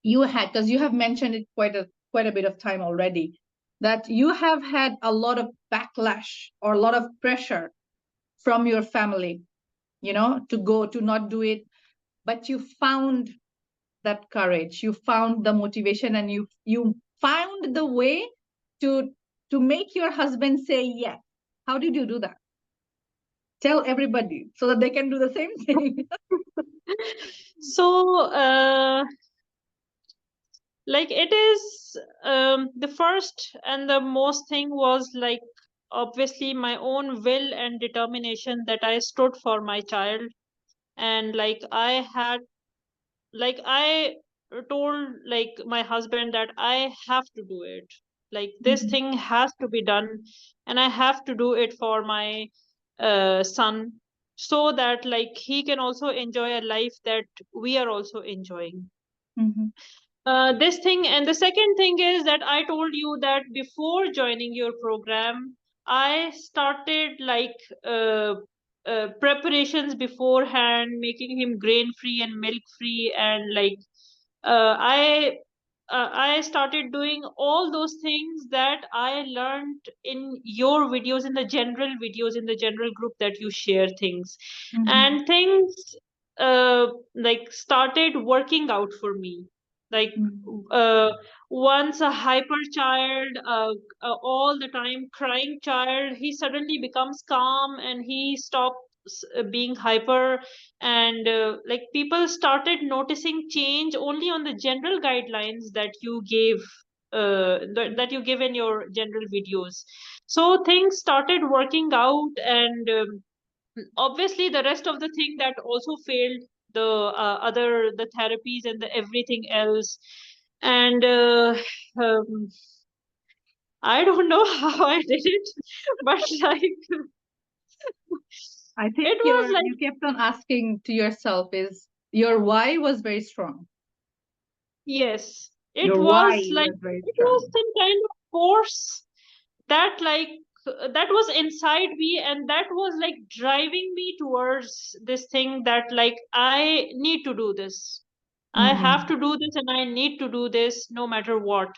You had, because you have mentioned it quite a bit of time already, that you have had a lot of backlash or a lot of pressure from your family, to not do it, but you found that courage, you found the motivation, and you found the way to make your husband say yes. How did you do that? Tell everybody so that they can do the same thing. So, like it is the first and the most thing was like obviously my own will and determination that I stood for my child, and like I told like my husband that I have to do it. Like this Mhm, thing has to be done, and I have to do it for my son, so that like he can also enjoy a life that we are also enjoying. mhm, This thing, and the second thing is that I told you that before joining your program I started like preparations beforehand, making him grain free and milk free, and like I I started doing all those things that I learned in your videos, in the general videos, in the general group that you share things, mhm, and things like started working out for me. Like mhm, uh, once a hyper child, all the time crying child, he suddenly becomes calm and he stops being hyper, and like people started noticing change only on the general guidelines that you gave, that you give in your general videos. So things started working out, and obviously the rest of the thing that also failed, the other the therapies and the everything else, and um, I don't know how I did it, but like I it think was like you kept on asking to yourself is your why was very strong. yes, it Your was why like was very it was strong. some kind of force that like that was inside me, and that was like driving me towards this thing that like I need to do this. I have Mm-hmm. to do this and I need to do this no matter what.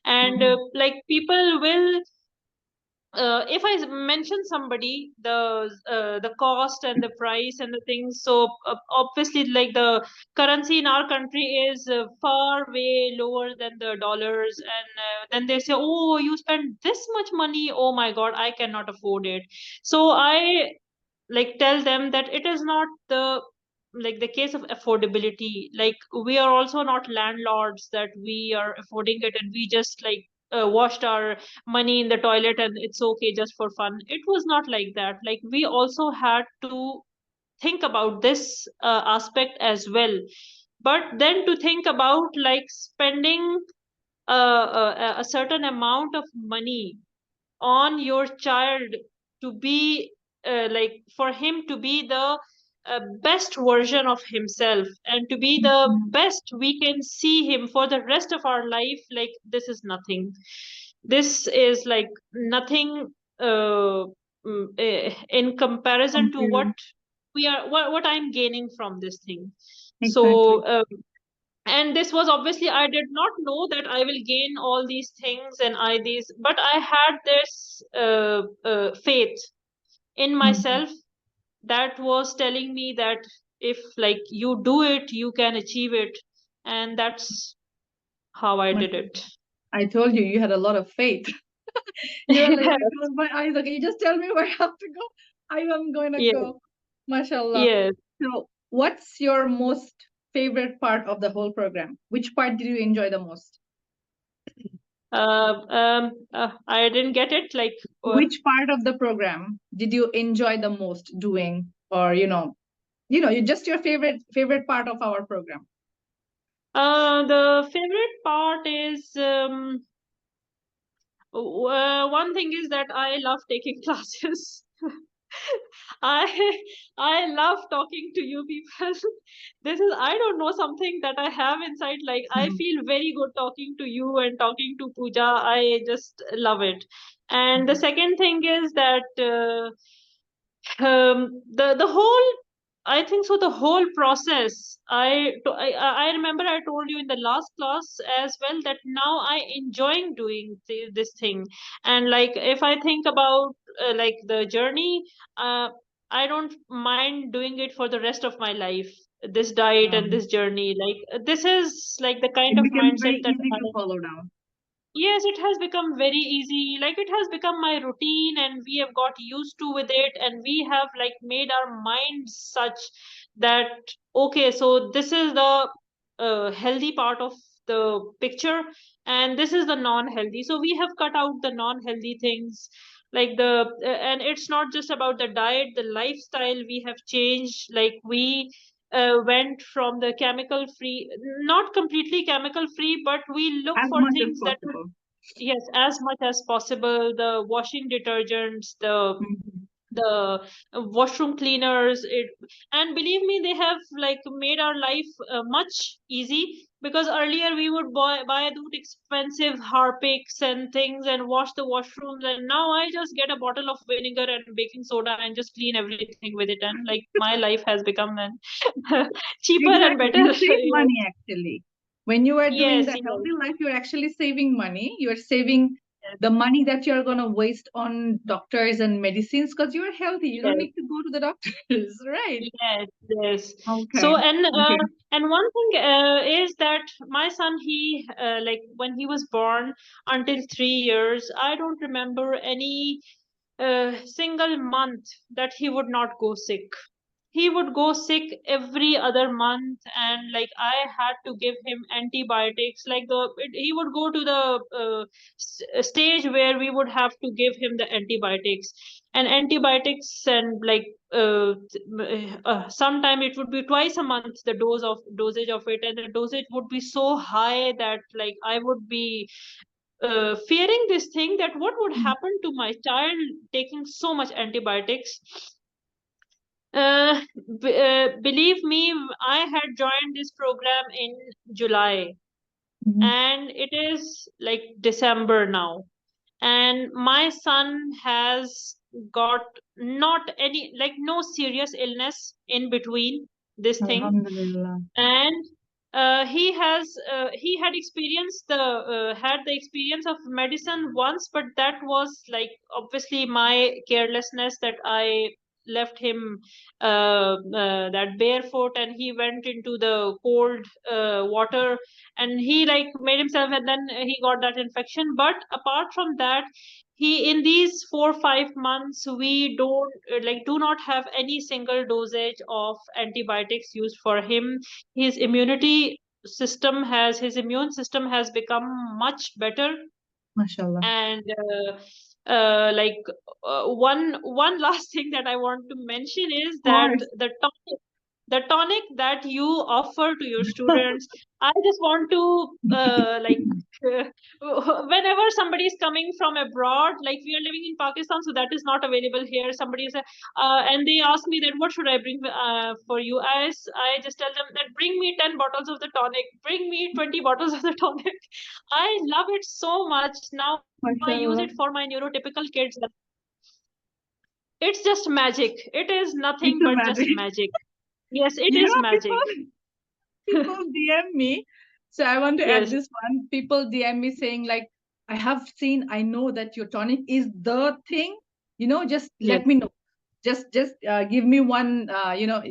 And Mm-hmm. like people will if I mention somebody the cost and the price and the things, so obviously like the currency in our country is far way lower than the dollars, and then they say, oh, you spend this much money, oh my god, I cannot afford it. So I like tell them that it is not the like the case of affordability. Like we are also not landlords that we are affording it and we just like washed our money in the toilet and it's okay just for fun. It was not like that. Like we also had to think about this aspect as well, but then to think about like spending a certain amount of money on your child to be like for him to be the best version of himself and to be the Mm-hmm. best we can see him for the rest of our life, like this is nothing. This is like nothing in comparison to what Completely. we are what I'm gaining from this thing. So Exactly. and this was obviously I did not know that I will gain all these things and I these, but I had this faith in Mm-hmm. myself that was telling me that if like you do it, you can achieve it. And that's how I did it. I told you, you had a lot of faith. You were like, I close my eyes. Okay, you just tell me where I have to go. I am going to Yes, go. Mashallah. yes. So, what's your most favorite part of the whole program? Which part did you enjoy the most? I didn't get it. Like, Which part of the program did you enjoy the most doing, or just your favorite part of our program? the favorite part is one thing is that I love taking classes. I I love talking to you people. This is, I don't know, something that I have inside. Like, I Mhm. feel very good talking to you and talking to Pooja. I just love it. And the second thing is that the whole, I think so, the whole process, I remember I told you in the last class as well that now I enjoying doing this thing. And like, if I think about like the journey, uh, I don't mind doing it for the rest of my life, this diet and this journey. Like, this is like the kind It of becomes mindset very that easy to follow down. yes, it has become very easy. Like, it has become my routine, and we have got used to with it, and we have like made our minds such that okay, so this is the healthy part of the picture, and this is the non-healthy. So we have cut out the non-healthy things, like and it's not just about the diet, the lifestyle we have changed. Like, we went from the chemical free, not completely chemical free, but we look As for much as things that would, possible. yes, as much as possible, the washing detergents, Mhm. the washroom cleaners, and believe me, they have like made our life much easy, because earlier we would buy those expensive harpics and things and wash the washrooms, and now I just get a bottle of vinegar and baking soda and just clean everything with it, and like my life has become then cheaper and Exactly. better. You save money actually. When you are doing Yes, the yes, healthy life, you're actually saving money. You're saving the money that you're going to waste on doctors and medicines because you're healthy. You don't yes. need to go to the doctors, right? Yes, yes. Okay. So, Okay. and one thing is that my son, he like when he was born until 3 years, I don't remember any single month that he would not go sick. He would go sick every other month, and like I had to give him antibiotics. Like, he would go to the stage where we would have to give him the antibiotics, and like sometime it would be twice a month, the dosage of it, and the dosage would be so high that like I would be fearing this thing, that what would happen to my child taking so much antibiotics. Believe me, I had joined this program in July, Mhm. and it is like December now, and my son has got not any, like, no serious illness in between this thing. Alhamdulillah. And he had the experience of medicine once, but that was like obviously my carelessness, that I left him that barefoot, and he went into the cold water, and he like made himself, and then he got that infection. But apart from that, he, in these 4 5 months, we don't do not have any single dosage of antibiotics used for him. His immune system has become much better. MashaAllah. And one last thing that I want to mention is Of that course. the tonic that you offer to your students, I just want to uh, whenever somebody is coming from abroad, like we are living in Pakistan, so that is not available here. Somebody is and they ask me that what should I bring for you. I just tell them that bring me 10 bottles of the tonic, bring me 20 bottles of the tonic. I love it so much. Now I use MashaAllah. it for my neurotypical kids. It's just magic. It is It's nothing a but magic. just magic. Yes, it is magic. People DM me. So I want to add Yes, this one. People DM me saying like, I know that your tonic is the thing. Just yes, let me know. Just give me one,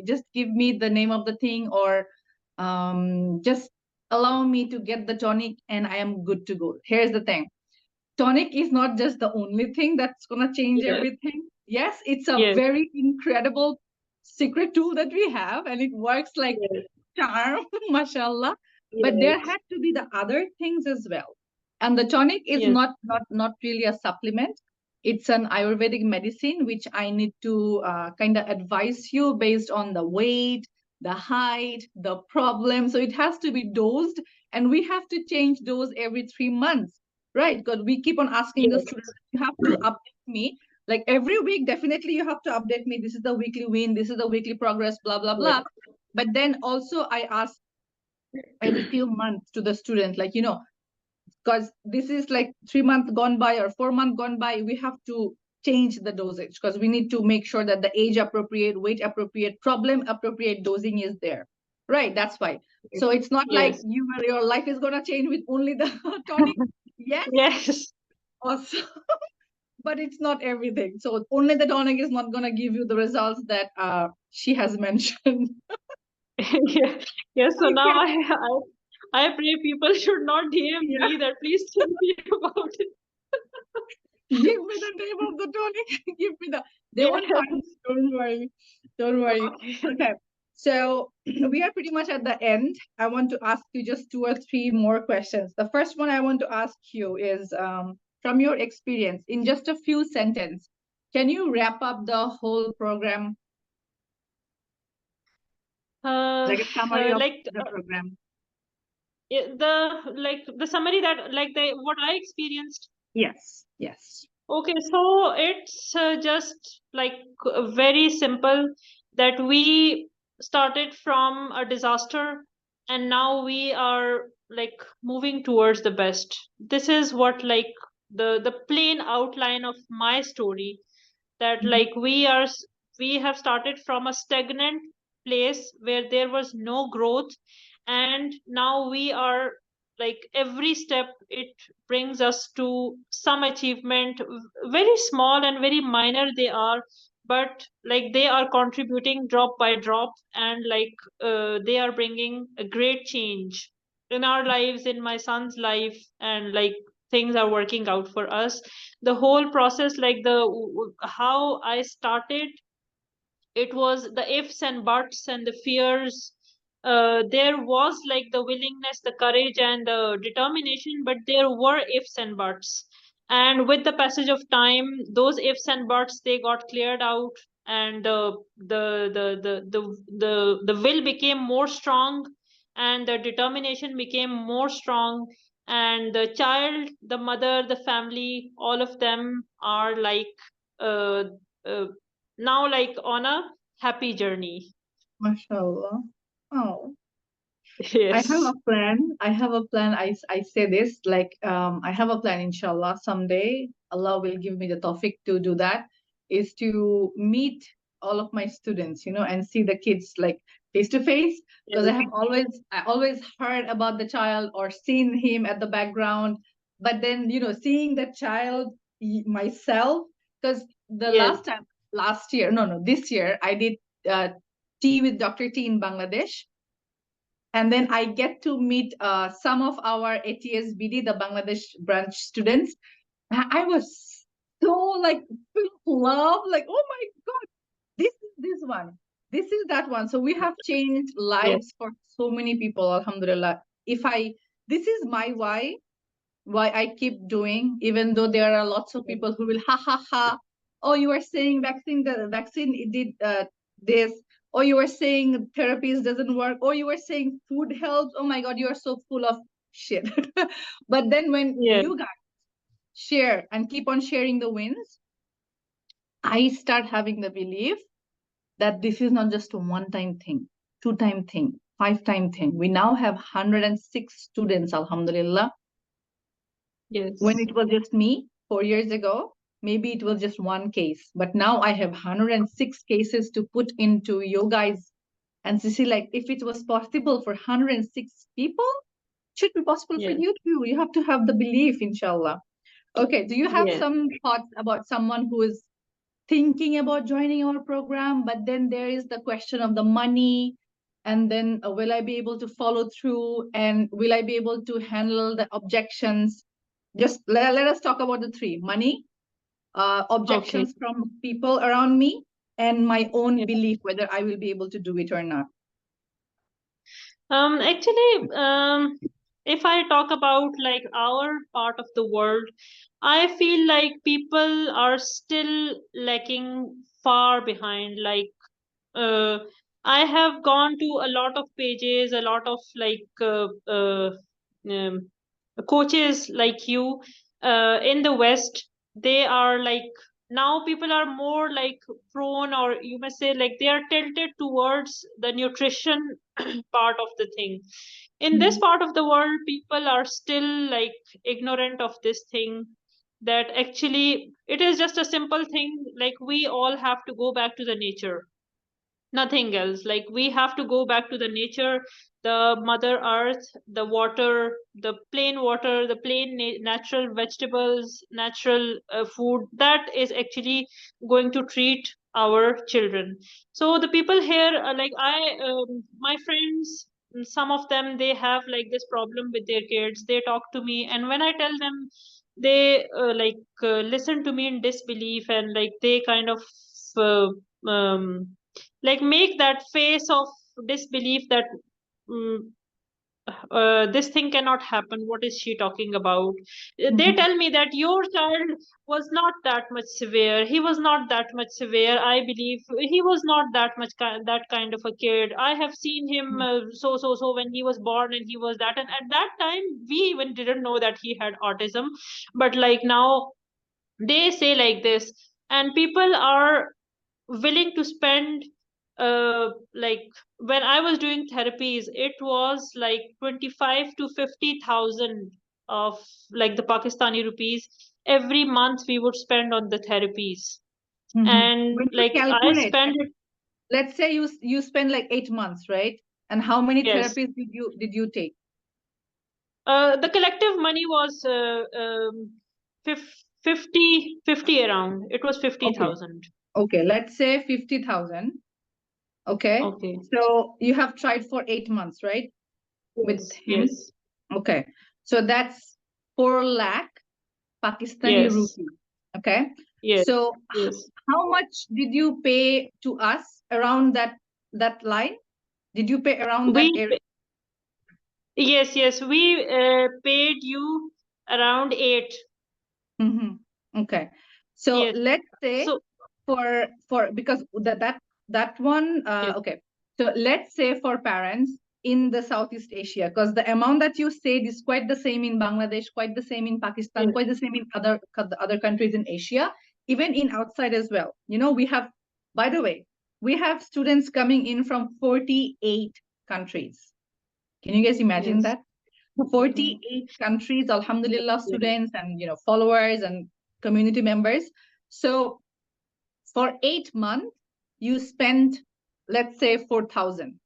just give me the name of the thing, or just allow me to get the tonic and I am good to go. Here's the thing. Tonic is not just the only thing that's going to change Yes. everything. Yes, it's a Yes. very incredible secret tool that we have, and it works like Yes. charm, mashallah. But there Yes. had to be the other things as well. And the tonic is Yes. not really a supplement. It's an Ayurvedic medicine, which I need to kind of advise you based on the weight, the height, the problem. So it has to be dosed, and we have to change dose every 3 months, right? Because we keep on asking the Yes. students, you have to update me. Like every week, definitely you have to update me. This is the weekly win. This is the weekly progress, blah, blah, Yes. blah. But then also I ask every few months to the student, like, because this is like 3 months gone by or 4 months gone by, we have to change the dosage because we need to make sure that the age appropriate, weight appropriate, problem appropriate dosing is there. Right, that's why. So it's not like Yes. your life is going to change with only the tonic. Yes, Yes. also, but it's not everything. So only the tonic is not going to give you the results that she has mentioned. Yeah. Yes. So now Okay. I pray people should not DM Yeah. me that please tell me about it. Give me the name of the tonic. Give me the. They Yes. won't find it. Don't worry. Don't worry. Okay. Okay. So we are pretty much at the end. I want to ask you just 2 or 3 more questions. The first one I want to ask you is, from your experience, in just a few sentences, can you wrap up the whole program, like a summary of Like the program? the summary that like the what I experienced. Yes. Yes. Okay, so it's just like very simple that we started from a disaster and now we are like moving towards the best. This is what like the plain outline of my story, that Mhm. like we have started from a stagnant place where there was no growth, and now we are like every step it brings us to some achievement, very small and very minor they are, but like they are contributing drop by drop, and like they are bringing a great change in our lives, in my son's life, and like things are working out for us. The whole process, like how I started, it was the ifs and buts and the fears. There was like the willingness, the courage, and the determination, but there were ifs and buts. And with the passage of time, those ifs and buts they got cleared out, and the will became more strong, and the determination became more strong, and the child, the mother, the family, all of them are like uh, uh, now like on a happy journey. Mashallah. Oh. I have a Yes. plan. I have a plan. I say this like, I have a plan, inshallah. Someday Allah will give me the tawfiq to do that, is to meet all of my students, and see the kids like face to face. Because Yes. I always heard about the child or seen him at the background. But then, seeing the child myself, because the Yes. last year, no, this year, I did uh, tea with Dr. T in Bangladesh, and then I get to meet some of our ATSBD, the Bangladesh branch students. I was so like full of love, like, oh my God, this is this one, this is that one. So we have changed Yes. lives for so many people, alhamdulillah. This is my why I keep doing, even though there are lots of people who will ha ha ha. Oh, you are saying the vaccine it did this. Oh, you are saying therapies doesn't work. Oh, you are saying food helps. Oh my God, you are so full of shit. But then when Yes. you guys share and keep on sharing the wins, I start having the belief that this is not just a one-time thing, two-time thing, five-time thing. We now have 106 students, alhamdulillah. When Yes. it was just me 4 years ago, maybe it was just one case. But now I have 106 cases to put into you guys and to see, like, if it was possible for 106 people, it should be possible for Yes. you too. You have to have the belief, inshallah. Okay, do you have Yes. some thoughts about someone who is thinking about joining our program, but then there is the question of the money, and then will I be able to follow through, and will I be able to handle the objections? Just let us talk about the three: money, objections from people around me, and my own belief whether I will be able to do it or not. Actually, if I talk about like our part of the world, I feel like people are still lacking far behind. Like, I have gone to a lot of pages, a lot of like um, coaches like you in the West. They are like, now people are more like prone, or you must say like they are tilted towards the nutrition part of the thing. In this part of the world, people are still like ignorant of this thing, that actually it is just a simple thing, like we all have to go back to the nature, nothing else. Like we have to go back to the nature, the mother earth, the water, the plain water, the plain natural vegetables, natural food, that is actually going to treat our children. So the people here, like my friends, some of them, they have like this problem with their kids. They talk to me, and when I tell them, they listen to me in disbelief, and like they kind of uh, um, like make that face of disbelief that mm, this thing cannot happen. What is she talking about? They tell me that your child was not that much severe. He was not that much severe. I believe he was not that much that kind of a kid. I have seen him so when he was born, and he was that. And at that time, we even didn't know that he had autism. But like now, they say like this, and people are willing to spend like when I was doing therapies, it was like 25 to 50,000 of like the Pakistani rupees every month we would spend on the therapies. And When you like I calculate, spend it. let's say you spend like 8 months, right? And how many Yes. therapies did you take? The collective money was 50 around. It was Okay. 50,000. Okay, let's say 50,000. Okay. Okay. So you have tried for 8 months, right? With Yes. him. Yes. Okay. So that's 4 lakh Pakistani Yes. rupee. Okay. Yes. So Yes. how much did you pay to us around that line? Did you pay around that We area? Yes, yes, we paid you around 8. Okay. So Yes. let's say So for because that one yes, okay. So let's say for parents in the Southeast Asia, because the amount that you said is quite the same in Bangladesh, quite the same in Pakistan, yes, quite the same in other countries in Asia, even in outside as well. You know, we have, by the way, we have students coming in from 48 countries. Can you guys imagine yes, that? 48 countries, alhamdulillah, yes, students and followers and community members. So for 8 months, you spend, let's say, 4,000.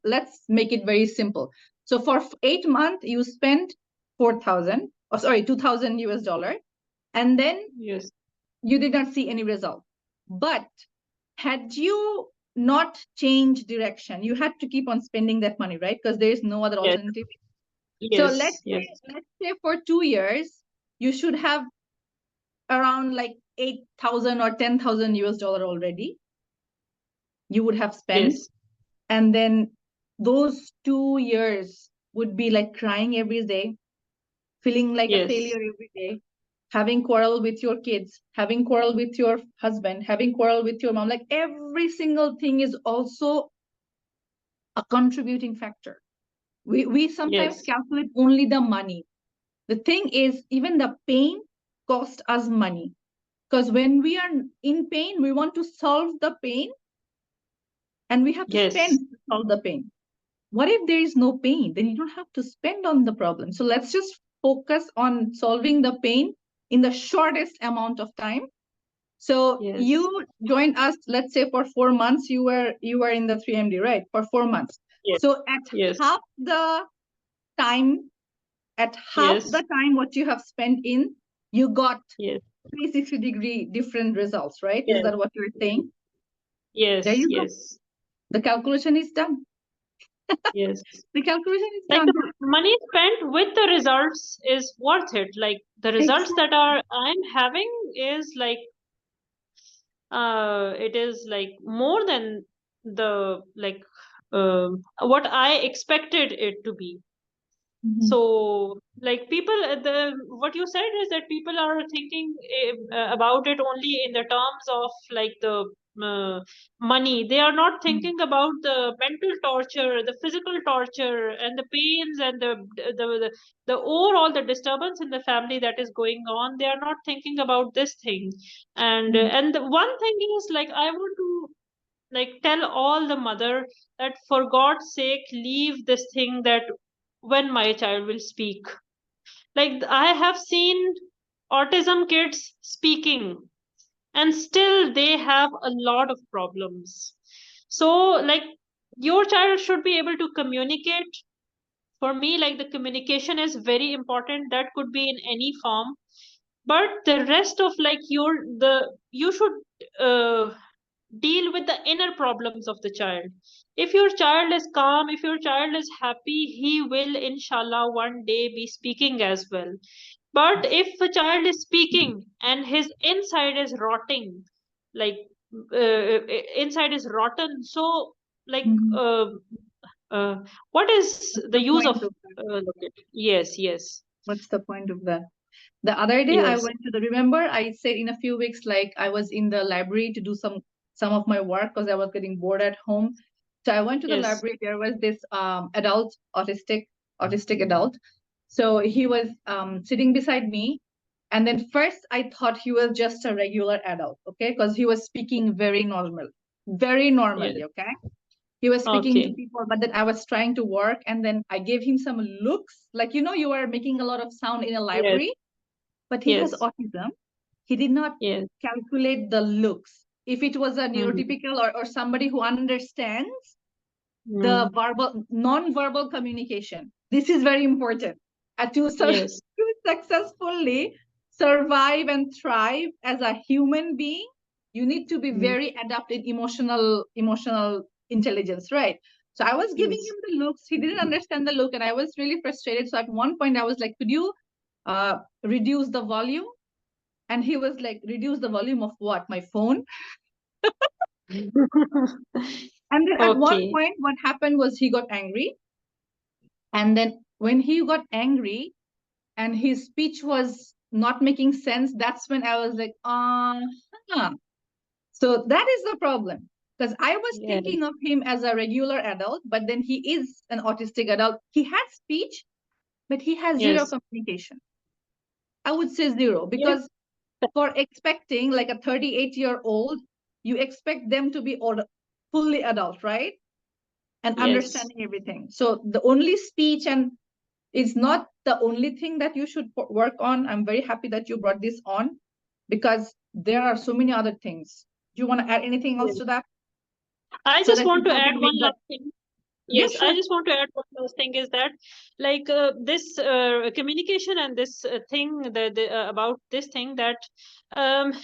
Let's make it very simple. So for 8 months, you spend 4,000, or sorry, 2,000 US dollar, and then yes, you did not see any result. But had you not changed direction, you had to keep on spending that money, right? Because there is no other yes, alternative. So yes, yes, let's say for 2 years, you should have around like 8,000 or 10,000 US dollar already. You would have spent, yes, and then those 2 years would be like crying every day, feeling like a yes, failure every day, having quarrel with your kids, having quarrel with your husband, having quarrel with your mom. Like every single thing is also a contributing factor. We sometimes yes, calculate only the money. The thing is, even the pain costs us money. Because when we are in pain, we want to solve the pain, and we have to spend yes, to solve the pain. What if there is no pain? Then you don't have to spend on the problem. So let's just focus on solving the pain in the shortest amount of time. So yes, you joined us, let's say for 4 months, you were in the 3MD, right? For 4 months. yes, So at yes, half the time, at half yes, the time what you have spent in, you got yes, 360-degree different results, right? Is Yes, that what you're saying? There yes, you go. yes, The calculation is done. yes. The calculation is Like done. the money spent with the results is worth it. Like the results that Exactly. I'm having is like it is like more than the like what I expected it to be. Mhm. So like people the what you said is that people are thinking about it only in the terms of like the uh, money. They are not thinking about the mental torture, the physical torture, and the pains, and the overall the disturbance in the family that is going on. They are not thinking about this thing. Mhm. And the one thing is like I want to like tell all the mother that for God's sake leave this thing that when my child will speak. Like I have seen autism kids speaking and still they have a lot of problems. So like your child should be able to communicate. For me, like the communication is very important. That could be in any form, but the rest of like you should uh, deal with the inner problems of the child. If your child is calm, if your child is happy, he will inshallah one day be speaking as well. But if a child is speaking and his inside is rotting, like inside is rotten, so like Mhm. uh, what is What's the the use of point of that? yes, yes, What's the point of that? The other day I yes, went to the, remember I said in a few weeks, like I was in the library to do some of my work because I was getting bored at home. So I went to the yes, library. There was this adult autistic adult. So he was sitting beside me. And then first I thought he was just a regular adult, okay? Because he was speaking very yes, normally, okay? He was speaking to okay, people, but then I was trying to work, and then I gave him some looks, like you are making a lot of sound in a yes, library, but he has yes, autism. He did not yes, calculate the looks. If it was a mm, neurotypical or somebody who understands the mm, non-verbal communication, this is very important. yes, To successfully survive and thrive as a human being, you need to be mm, very adept in emotional intelligence, right? So I was giving yes. him the looks. He didn't understand the look, and I was really frustrated. So at one point, I was like, "Could you reduce the volume?" And he was like, "Reduce the volume of what? My phone?" And then at one Okay. point, what happened was he got angry. And then when he got angry and his speech was not making sense, that's when I was like, huh. So that is the problem. Because I was Yes. thinking of him as a regular adult, but then he is an autistic adult. He has speech, but he has zero Yes. communication. I would say zero, Yes. because for expecting like a 38-year-old, you expect them to be fully adult, right? And Yes. understanding everything. So the only speech and is not the only thing that you should work on. I'm very happy that you brought this on, because there are so many other things. Do you want to add anything else Yes. to that, I so just that want to people add can one make that? last thing. Yeah, Yes, I sure. just want to add one last thing is that like this communication and this thing about this thing that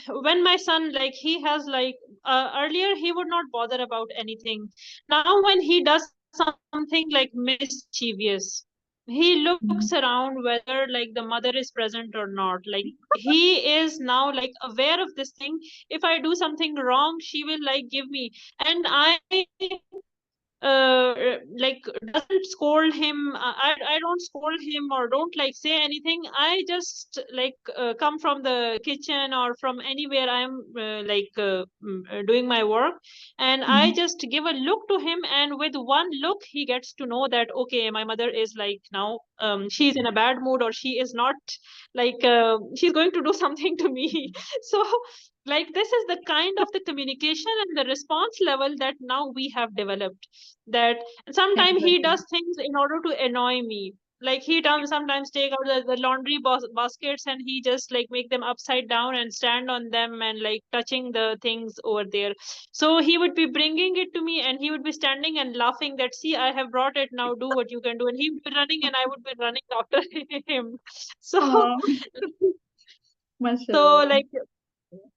when my son like he has like earlier he would not bother about anything. Now when he does something like mischievous, he looks Mhm. around whether like the mother is present or not. Like he is now like aware of this thing. If I do something wrong, she will like give me, and I like doesn't scold him. I don't scold him or don't like say anything. I just like come from the kitchen or from anywhere I'm doing my work, and I Mhm. just give a look to him, and with one look he gets to know that okay, my mother is like now she's in a bad mood, or she is not like she's going to do something to me. So like this is the kind of the communication and the response level that now we have developed, that sometimes he Exactly. does things in order to annoy me. Like he does sometimes take out the laundry baskets, and he just like make them upside down and stand on them and like touching the things over there. So he would be bringing it to me, and he would be standing and laughing that see, I have brought it, now do what you can do, and he would be running and I would be running after him. So Oh, So Mashallah. like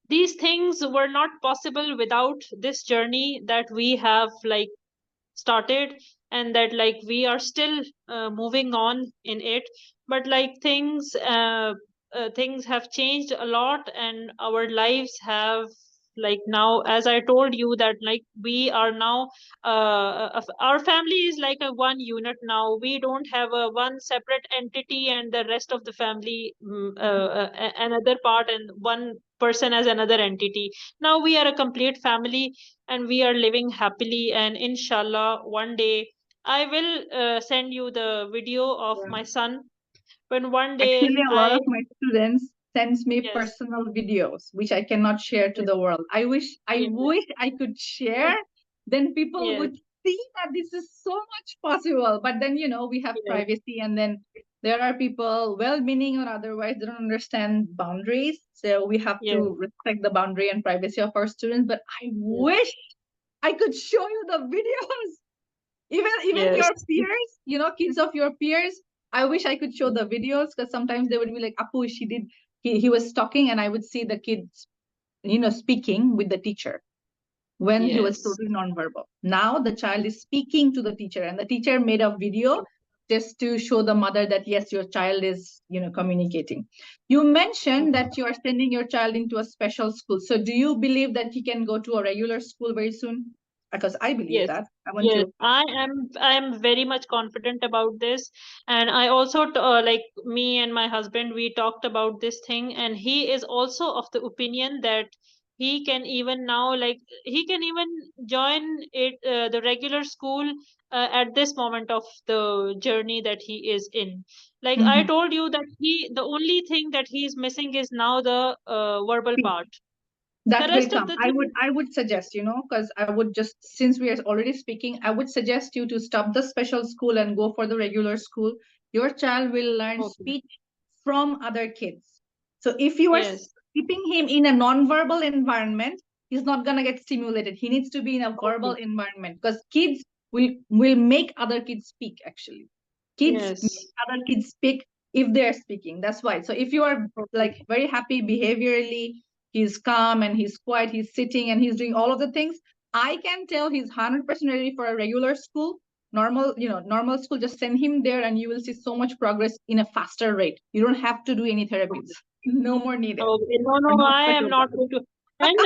these things were not possible without this journey that we have like started, and that like we are still moving on in it. But like things have changed a lot, and our lives have, like, now, as I told you, that like we are now our family is like a one unit now. We don't have a one separate entity and the rest of the family, another part, and one person as another entity. Now we are a complete family, and we are living happily. And inshallah, one day I will send you the video of Yeah. my son, when one day Actually, a lot I, of my students sends me yes, personal videos which I cannot share to yes, the world. I yes, wish I could share. Then people yes, would see that this is so much possible. But then, we have yes, privacy, and then there are people, well-meaning or otherwise, they don't understand boundaries. So we have yes, to respect the boundary and privacy of our students. But I yes, wish I could show you the videos. Even yes, your peers, kids of your peers, I wish I could show the videos, because sometimes they would be like, Apu, he was talking, and I would see the kids, speaking with the teacher when he was yes, totally nonverbal. Now the child is speaking to the teacher, and the teacher made a video just to show the mother that yes, your child is, communicating. You mentioned that you are sending your child into a special school. So do you believe that he can go to a regular school very soon? Because I believe yes, that. I want yes. to. I am very much confident about this, and I also like, me and my husband, we talked about this thing, and he is also of the opinion that he can even now, like, he can even join it, the regular school, at this moment of the journey that he is in. Like I Mhm. told you, that the only thing that he is missing is now the verbal part. The That will rest of come. the I thing, would I would suggest, because I would just, since we are already speaking, I would suggest you to stop the special school and go for the regular school. Your child will learn okay, speech from other kids. So if you are yes, keeping him in a non-verbal environment, he's not gonna get stimulated. He needs to be in a verbal okay, environment, because kids will make other kids speak. Actually, kids make yes. other kids speak if they're speaking. That's why. So if you are Okay. like very happy behaviorally, he's calm and he's quiet, he's sitting and he's doing all of the things, I can tell he's 100% ready for a regular school. Normal school, just send him there and you will see so much progress in a faster rate. You don't have to do any therapies. No more needed. Okay. No, Or no, no I am special not class. going to. And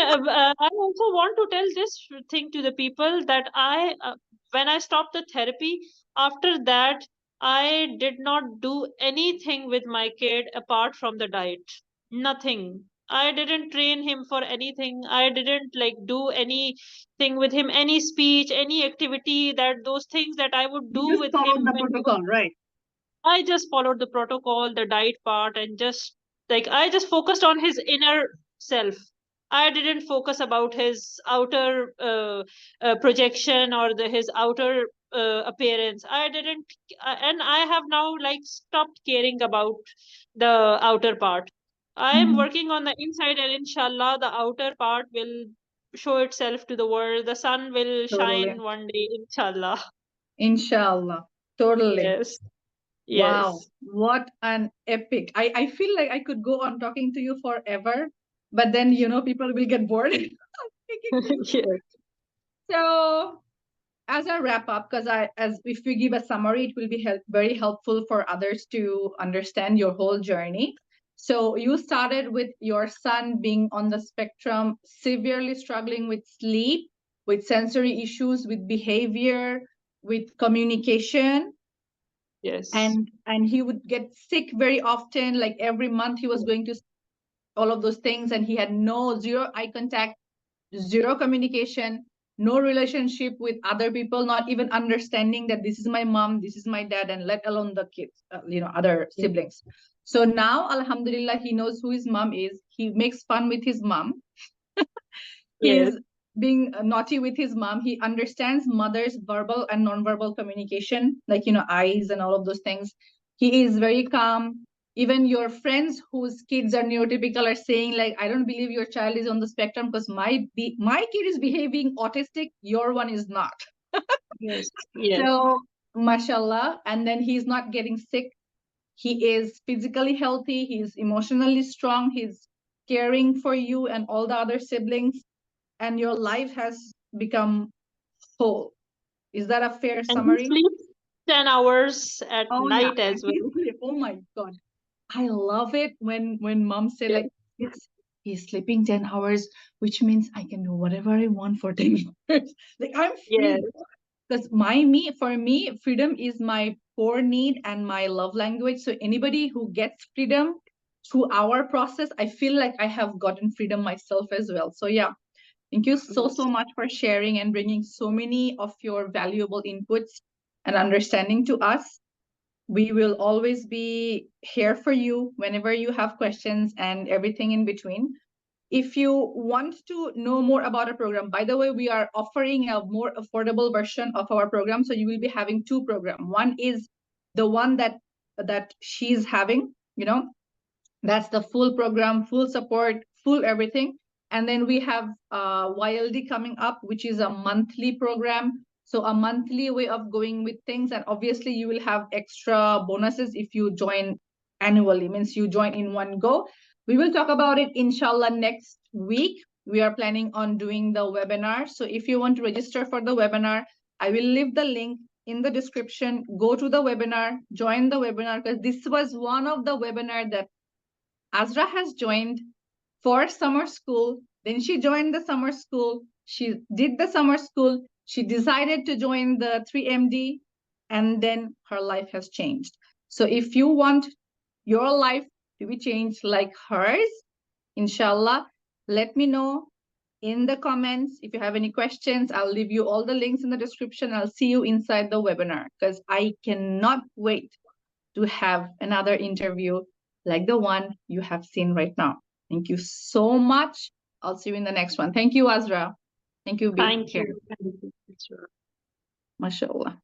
I also want to tell this thing to the people, that when I stopped the therapy, after that, I did not do anything with my kid apart from the diet. Nothing. I didn't train him for anything. I didn't like do anything with him, any speech, any activity, that those things that I would You do just with followed him the when he protocol, right? I just followed the protocol, the diet part, and just like I just focused on his inner self. I didn't focus about his outer projection, or his outer appearance. I didn't, and I have now like stopped caring about the outer part. I am Mhm. working on the inside, and inshallah, the outer part will show itself to the world. The sun will Totally. shine one day, inshallah. Inshallah. Totally. Yes, Wow, yes, what an epic. I feel like I could go on talking to you forever, but then, people will get bored of speaking to you. yes. So, as a wrap up, because as if we give a summary, it will be very helpful for others to understand your whole journey. So, you started with your son being on the spectrum, severely struggling with sleep, with sensory issues, with behavior, with communication, Yes. and he would get sick very often. Like every month he was going to all of those things, and he had zero eye contact, zero communication, no relationship with other people, not even understanding that this is my mom, this is my dad, and let alone the kids, other siblings. So now, alhamdulillah, he knows who his mom is. He makes fun with his mom. Yes. He's being naughty with his mom. He understands mother's verbal and nonverbal communication, like, eyes and all of those things. He is very calm. Even your friends whose kids are neurotypical are saying, like, I don't believe your child is on the spectrum, because my kid is behaving autistic, your one is not. Yes. Yes. So, mashallah. And then he's not getting sick. he is physically healthy, he's emotionally strong, he's caring for you and all the other siblings, and your life has become whole. Is that a fair And he summary? sleeps 10 hours at Oh yeah, night as well. oh my God. I love it when mom say Yeah. like, yes, he's sleeping 10 hours, which means I can do whatever I want for 10 hours. Like I'm Yeah. free. Because for me, freedom is my core need and my love language. So anybody who gets freedom through our process, I feel like I have gotten freedom myself as well. So yeah, thank you so Yes. much for sharing and bringing so many of your valuable inputs and understanding to us. We will always be here for you whenever you have questions and everything in between. If you want to know more about our program, by the way, we are offering a more affordable version of our program. So you will be having two programs. One is the one that she's having, that's the full program, full support, full everything. And then we have YLD coming up, which is a monthly program. So a monthly way of going with things. And obviously you will have extra bonuses if you join annually, means you join in one go. We will talk about it, inshallah, next week. We are planning on doing the webinar. So if you want to register for the webinar, I will leave the link in the description. Go to the webinar, join the webinar, because this was one of the webinar that Azra has joined for summer school. Then she joined the summer school. She did the summer school. She decided to join the 3MD, and then her life has changed. So if you want your life to be changed like hers, inshallah, let me know in the comments. If you have any questions, I'll leave you all the links in the description. I'll see you inside the webinar, because I cannot wait to have another interview like the one you have seen right now. Thank you so much. I'll see you in the next one. Thank you, Azra. Thank you, being Thank here. you. Thank you. MashaAllah.